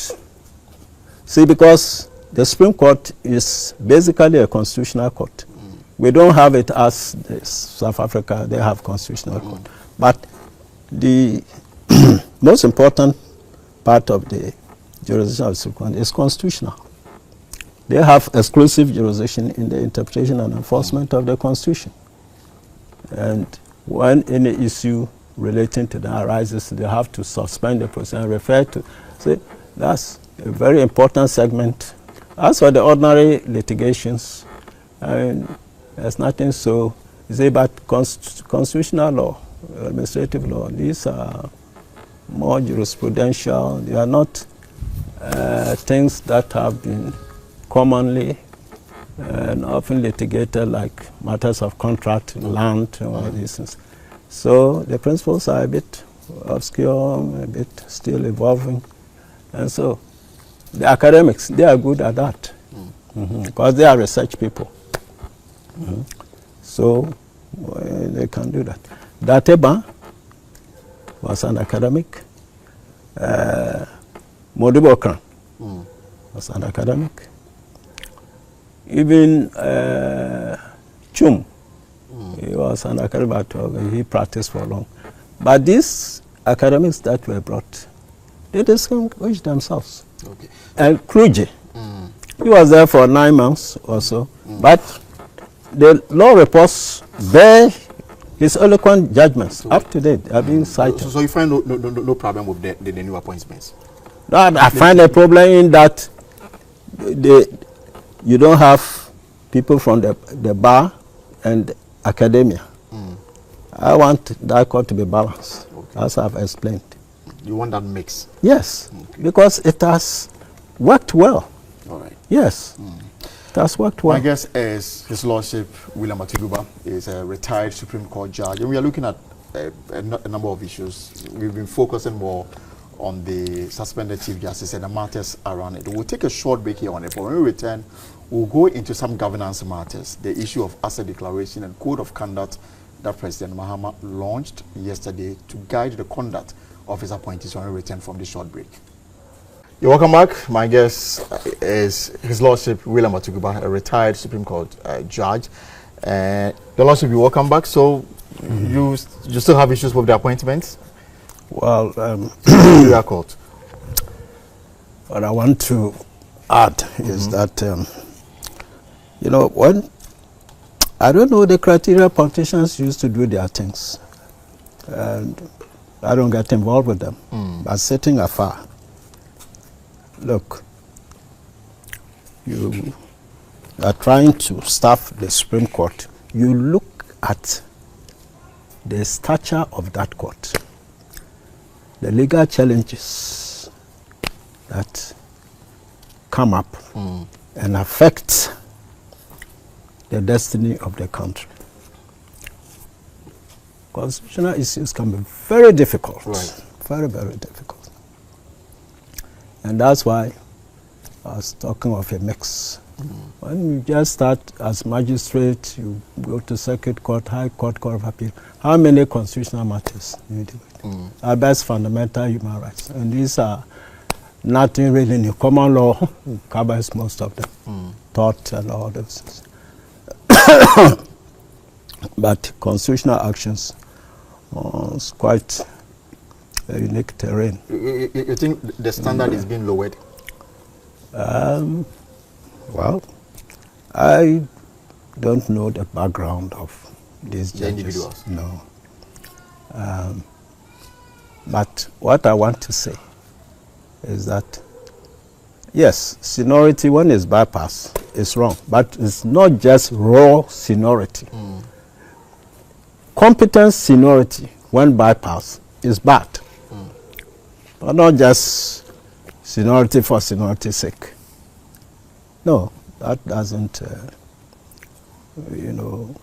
see, because the Supreme Court is basically a constitutional court. We don't have it as South Africa, they have constitutional court. But the most important part of the jurisdiction of the Supreme Court is constitutional. They have exclusive jurisdiction in the interpretation and enforcement of the Constitution. And when any issue relating to that arises, they have to suspend the proceeding and refer to. See, that's a very important segment. As for the ordinary litigations, there's nothing so easy, but constitutional law, administrative law, these are more jurisprudential. They are not things that have been commonly and often litigated, like matters of contract, land, and all these things. So the principles are a bit obscure, a bit still evolving. And so the academics, they are good at that because they are research people. So they can do that. Dateba was an academic. Modibo Kran was an academic. Even Chum, he was an academic, he practiced for long. But these academics that were brought, they distinguished themselves. Okay. And Kluge, he was there for 9 months or so, but the law reports bear his eloquent judgments up to date are being cited. So you find no problem with the new appointments? No, I find a problem in that you don't have people from the bar and academia. I want that court to be balanced, as I've explained. You want that mix? Yes, because it has worked well. All right. Yes, that's worked well. My guess is His Lordship William Atuguba is a retired Supreme Court judge, and we are looking at a number of issues. We've been focusing more on the suspended Chief Justice and the matters around it. We'll take a short break here on it, but when we return, we'll go into some governance matters, the issue of asset declaration and code of conduct that President Mahama launched yesterday to guide the conduct of his appointees when we return from the short break. You're welcome back. My guest is His Lordship William Atuguba, a retired Supreme Court judge. Your Lordship, you're welcome back. So you still have issues with the appointments? Well, Court. What I want to add is that, you know, when I don't know the criteria politicians use to do their things, and I don't get involved with them. But sitting afar, look, you are trying to staff the Supreme Court. You look at the stature of that court, the legal challenges that come up and affect the destiny of the country. Constitutional issues can be very difficult, very, very difficult. And that's why I was talking of a mix. When you just start as magistrate, you go to circuit court, high court, court of appeal. How many constitutional matters do you deal with? Our best fundamental human rights. And these are nothing really new. Common law covers most of them. Tort and all those things. But constitutional actions is quite a unique terrain. You think the standard is being lowered? Well, I don't know the background of these judges. Individuals? No. But what I want to say is that, yes, seniority when it's bypassed is wrong, but it's not just raw seniority. Competence seniority when bypassed is bad, but not just seniority for seniority's sake. No, that doesn't, you know,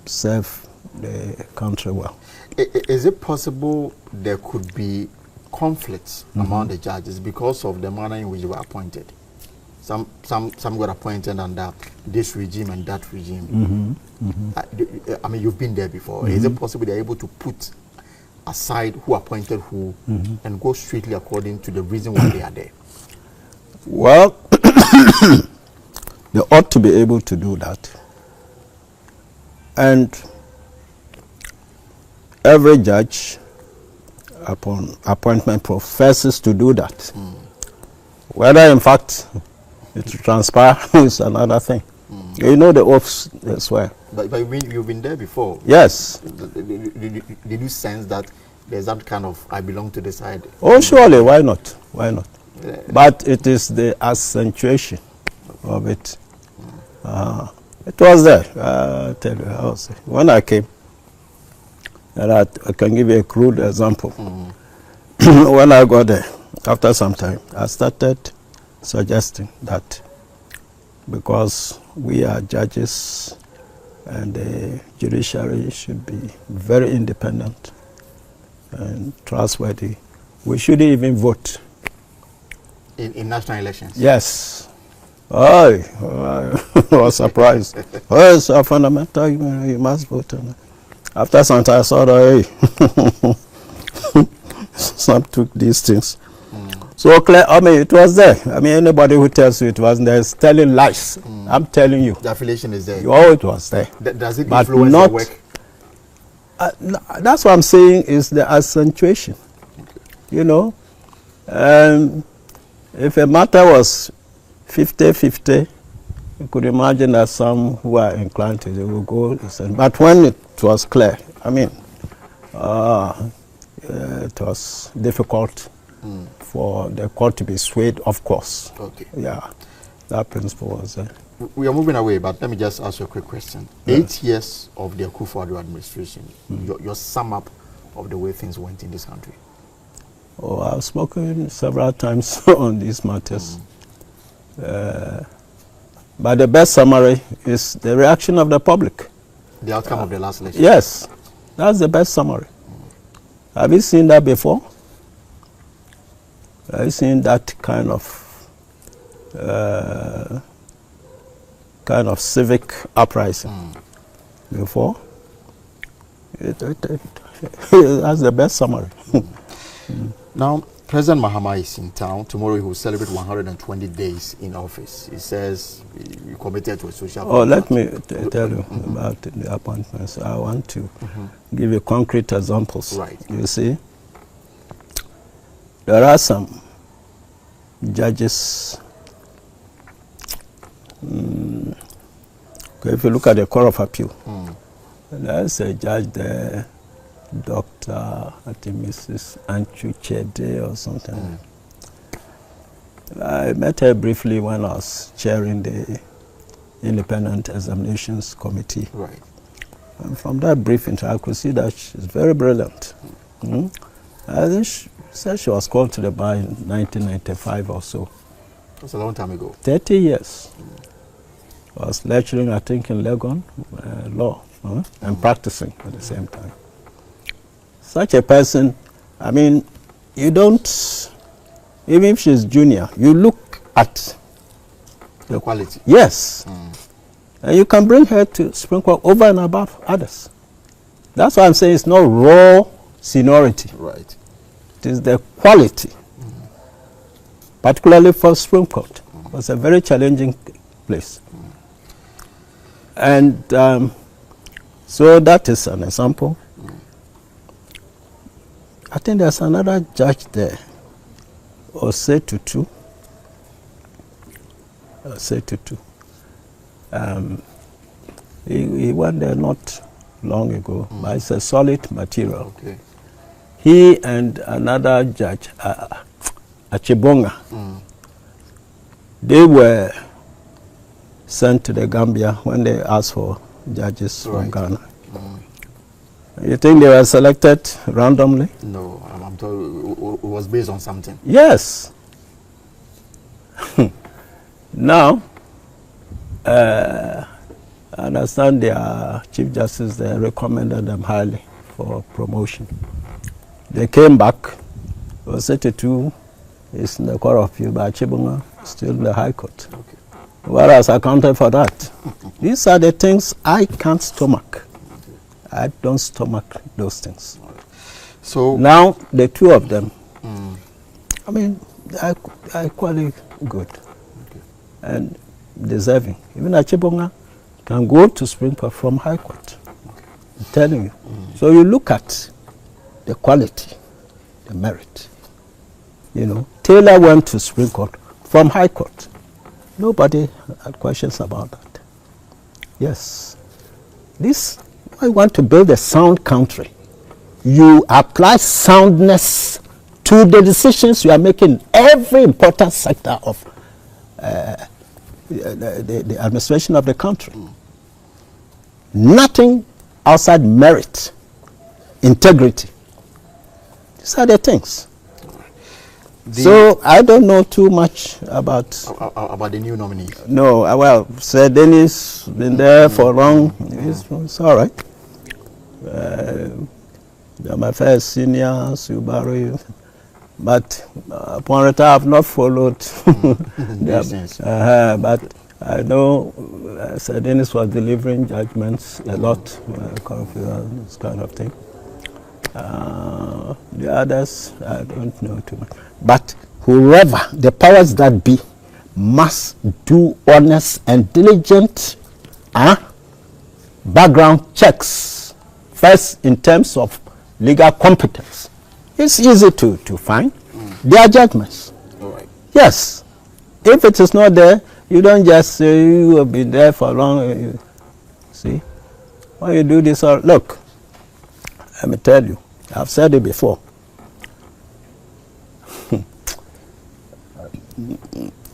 serve the country well. Is it possible there could be conflicts among the judges because of the manner in which they were appointed? Some got appointed under this regime and that regime. I mean, you've been there before. Is it possible they're able to put aside who appointed who and go strictly according to the reason why they are there? Well, they ought to be able to do that. And every judge upon appointment professes to do that. Whether in fact it will transpire is another thing. You know the oaths as well. But you've been there before. Yes. Did you sense that there's that kind of I belong to this side? Oh, surely. Why not? Why not? But it is the accentuation of it. It was there. I'll tell you how. When I came, and I can give you a crude example. When I got there, after some time, I started suggesting that because we are judges and the judiciary should be very independent and trustworthy, we shouldn't even vote. In national elections? Yes. I was surprised. Oh, it's a fundamental, you must vote on it. After some time, I saw that, hey, some took these things. So clear, I mean, it was there. I mean, anybody who tells you it wasn't there is telling lies. I'm telling you. The affiliation is there. Oh, it was there. Does it but influence not, the work? No, that's what I'm saying is the accentuation. You know, if a matter was 50-50, you could imagine that some who are inclined to they will go listen. But when it was clear, I mean, it was difficult for the court to be swayed, of course. Okay. Yeah, that principle was there. We are moving away, but let me just ask you a quick question. 8 years of the Akufo-Addo administration, your sum up of the way things went in this country. Oh, I've spoken several times on these matters. But the best summary is the reaction of the public. The outcome of the last election? Yes, that's the best summary. Have you seen that before? Have you seen that kind of civic uprising before? That's the best summary. Now, President Mahama is in town. Tomorrow he will celebrate 120 days in office. He says he committed to a social... Oh, let me tell you about the appointments. I want to give you concrete examples. Right. You see, there are some judges. If you look at the Court of Appeal, there's a judge there, Dr. I think Mrs. Anchuchede or something. I met her briefly when I was chairing the Independent Examinations Committee. Right. And from that briefing, I could see that she's very brilliant. I think she said she was called to the bar in 1995 or so. That's a long time ago. 30 years. I was lecturing, I think, in Legon, law, and practicing at the same time. Such a person, I mean, you don't, even if she's junior, you look at the quality. Yes. And you can bring her to Supreme Court over and above others. That's why I'm saying it's not raw seniority. Right. It is the quality, particularly for Supreme Court. It's a very challenging place. And so that is an example. I think there's another judge there, AY3HU. He went there not long ago, but it's a solid material. Okay. He and another judge, Achibonga, they were sent to the Gambia when they asked for judges from Ghana. You think they were selected randomly? No, I'm told it was based on something. Yes. Now, I understand their Chief Justice, they recommended them highly for promotion. They came back. AY3HU is in the Court of Appeal, but Achibonga still in the High Court. Okay. Whereas I accounted for that. These are the things I can't stomach. I don't stomach those things. So now the two of them, I mean, are equally good and deserving. Even Achibonga can go to Supreme Court from High Court. I'm telling you. So you look at the quality, the merit. You know, Taylor went to Supreme Court from High Court. Nobody had questions about that. Yes. This, I want to build a sound country. You apply soundness to the decisions you are making in every important sector of the administration of the country. Nothing outside merit, integrity. These are the things. So I don't know too much about the new nominee. No, well, Sir Dennis been there for long. It's all right. My first senior Subaru, but upon retire, I've not followed. But I know Sir Dennis was delivering judgments a lot, this kind of thing. The others, I don't know too much. But whoever, the powers that be, must do honest and diligent background checks. First, in terms of legal competence. It's easy to find. Their judgments. All right. Yes. If it is not there, you don't just say you have been there for long. See? When you do this, look, let me tell you, I've said it before.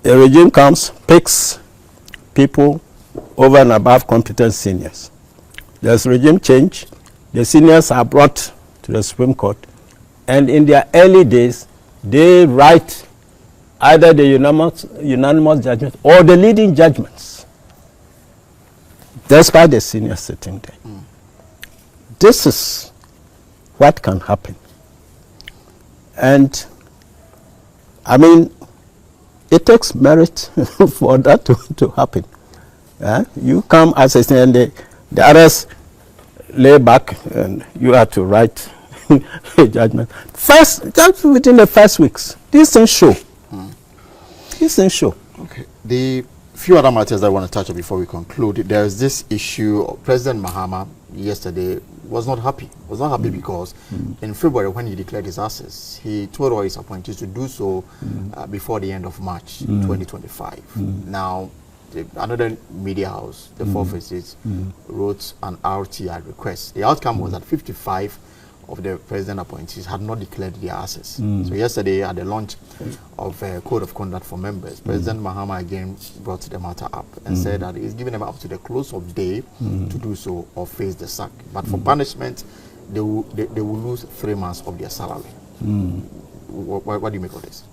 A regime comes, picks people over and above competent seniors. There's regime change. The seniors are brought to the Supreme Court, and in their early days, they write either the unanimous judgment or the leading judgments, despite the senior sitting there. This is what can happen. And I mean, it takes merit for that to happen. You come as a senior, and the others lay back, and you have to write a judgment. Just within the first weeks, these things show. These things show. Okay. The few other matters I want to touch on before we conclude. There is this issue. President Mahama yesterday was not happy. Because in February, when he declared his assets, he told all his appointees to do so before the end of March 2025. Now, another media house, the Fir3s, wrote an RTI request. The outcome was that 55 of the president appointees had not declared their assets. So yesterday, at the launch of a code of conduct for members, President Mahama again brought the matter up and said that he's giving them up to the close of day to do so or face the sack. But for punishment, they will lose 3 months of their salary. What do you make of this?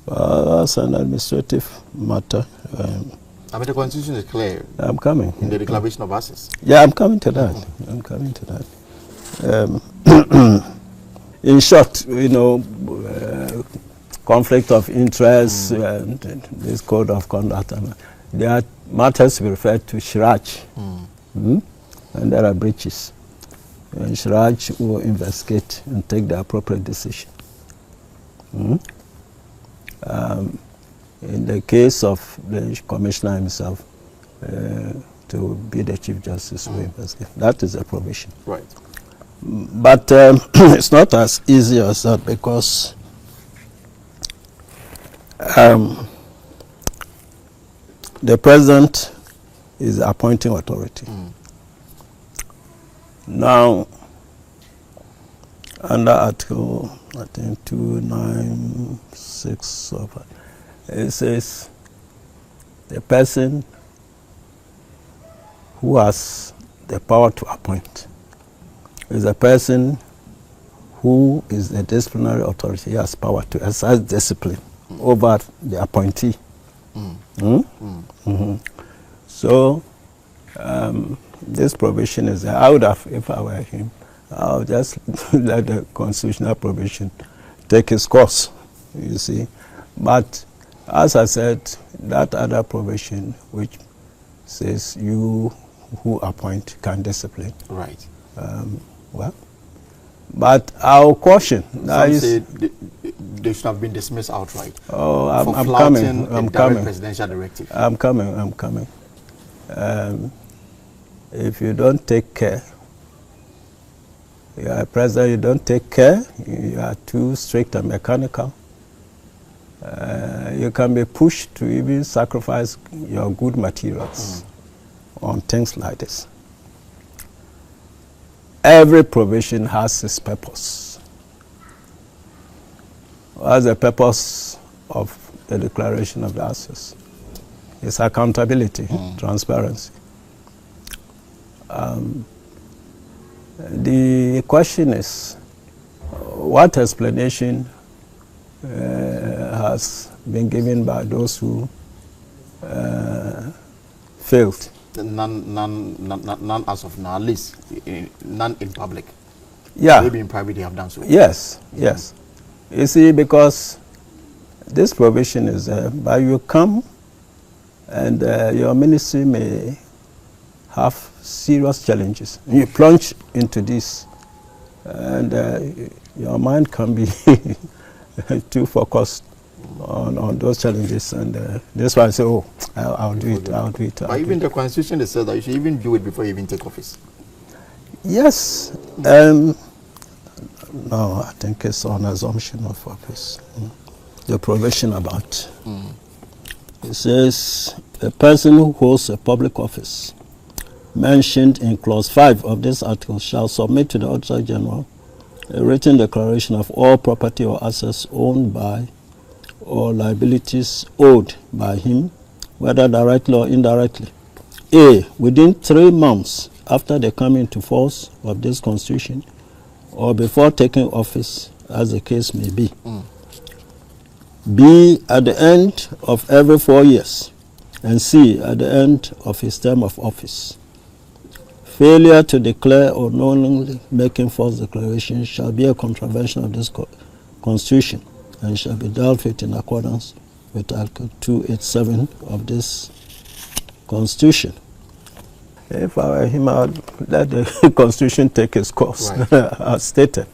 That's an administrative matter. I mean, the constitution is clear. I'm coming. In the declaration of assets. Yeah, I'm coming to that. I'm coming to that. In short, you know, conflict of interest and this code of conduct, there are matters referred to Shiraj, and there are breaches. And Shiraj will investigate and take the appropriate decision. In the case of the commissioner himself, to be the Chief Justice will investigate. That is a provision. Right. But it's not as easy as that, because the president is the appointing authority. Now, under Article, I think 296 of it says the person who has the power to appoint is a person who is the disciplinary authority. He has power to exercise discipline over the appointee. So this provision is there. I would have, if I were him, I would just let the constitutional provision take its course, you see. But as I said, that other provision which says you who appoint can discipline. Right. Well, but I'll caution. Some say they should have been dismissed outright. Oh, I'm coming. I'm coming. Presidential directive. I'm coming. If you don't take care, you are a president, you don't take care, you are too strict and mechanical, you can be pushed to even sacrifice your good materials on things like this. Every provision has its purpose. What's the purpose of the declaration of the assets? It's accountability, transparency. The question is, what explanation has been given by those who failed? None as of now, at least none in public. Yeah. Maybe in private they have done so. Yes. You see, because this provision is there, but you come and your ministry may have serious challenges. You plunge into this, and your mind can be too focused on those challenges, and that's why I say, oh, I'll do it. But even the constitution says that you should even do it before you even take office. Yes. No, I think it's on assumption of office. The provision about it says a person who holds a public office mentioned in clause 5 of this article shall submit to the Auditor General a written declaration of all property or assets owned by or liabilities owed by him, whether directly or indirectly. A, within 3 months after the coming into force of this Constitution, or before taking office, as the case may be. B, at the end of every 4 years, and C, at the end of his term of office. Failure to declare or knowingly making false declarations shall be a contravention of this Constitution and shall be dealt with in accordance with Article 287 of this Constitution. If I were him, I would let the Constitution take its course, right. As stated,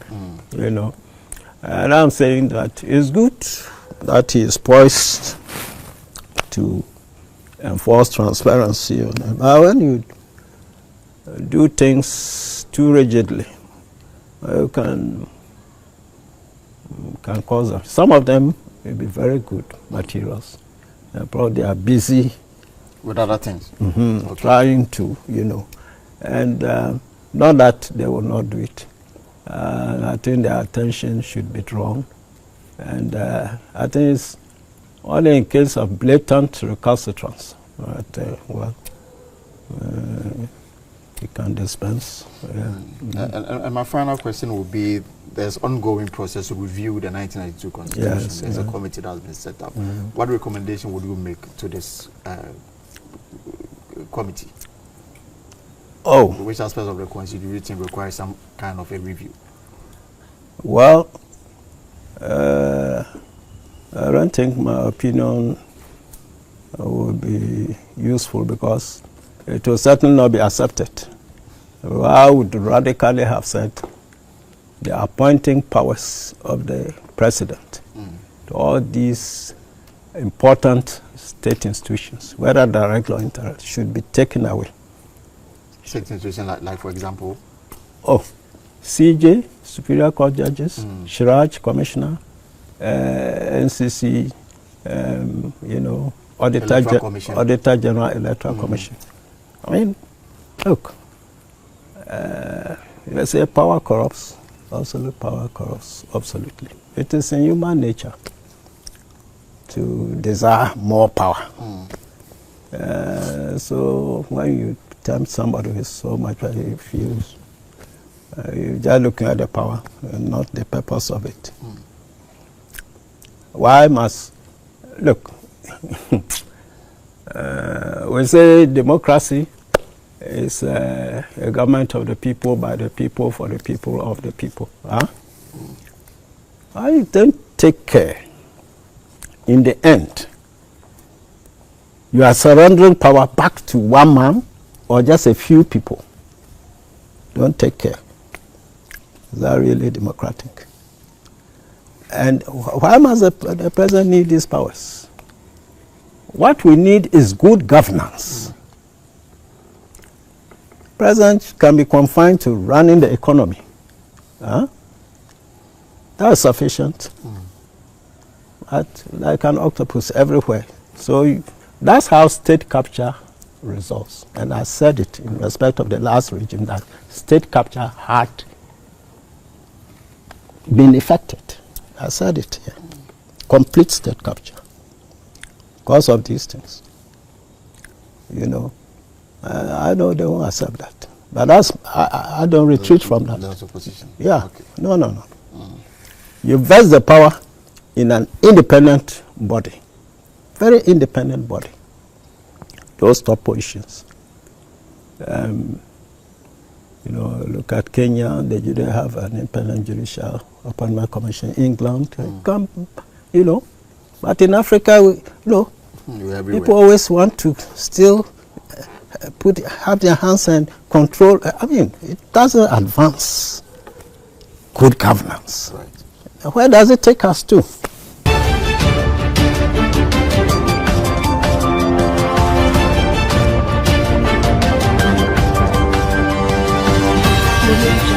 you know. And I'm saying that it's good that he is poised to enforce transparency on them. But when you do things too rigidly, you can cause them. Some of them will be very good materials. Probably are busy with other things, okay. Trying to, you know, and not that they will not do it. I think their attention should be drawn, and I think it's only in case of blatant recalcitrance that you can dispense. And my final question will be: there's ongoing process to review the 1992 Constitution. Yes, there's a committee that has been set up. What recommendation would you make to this committee? Oh, which aspects of the Constitution require some kind of a review? Well, I don't think my opinion would be useful because it will certainly not be accepted. I would radically have said the appointing powers of the president to all these important state institutions, whether direct or indirect, should be taken away. State institutions like for example? Oh, CJ, Superior Court Judges, Shiraj, Commissioner, NCC, you know, Auditor General Electoral Commission. I mean, look, they say power corrupts, absolute power corrupts, absolutely. It is in human nature to desire more power. So when you tempt somebody with so much that he feels, you're just looking at the power and not the purpose of it. Why must, look, we say democracy is a government of the people, by the people, for the people, of the people. Huh? I don't take care. In the end, you are surrendering power back to one man or just a few people. Don't take care. Is that really democratic? And why must the president need these powers? What we need is good governance. President can be confined to running the economy. Huh? That is sufficient. But like an octopus everywhere. So that's how state capture results. And I said it in respect of the last regime that state capture had been effected. I said it here. Complete state capture. Because of these things. You know, I know they won't accept that. But that's, I don't retreat from that. That's opposition. Yeah. Okay. No. You vest the power in an independent body. Very independent body. Those top positions. You know, look at Kenya, they didn't have an independent judicial appointment commission. England, you know. But in Africa, people always want to still have their hands and control. I mean, it doesn't advance good governance. Right. Where does it take us to? Leakages.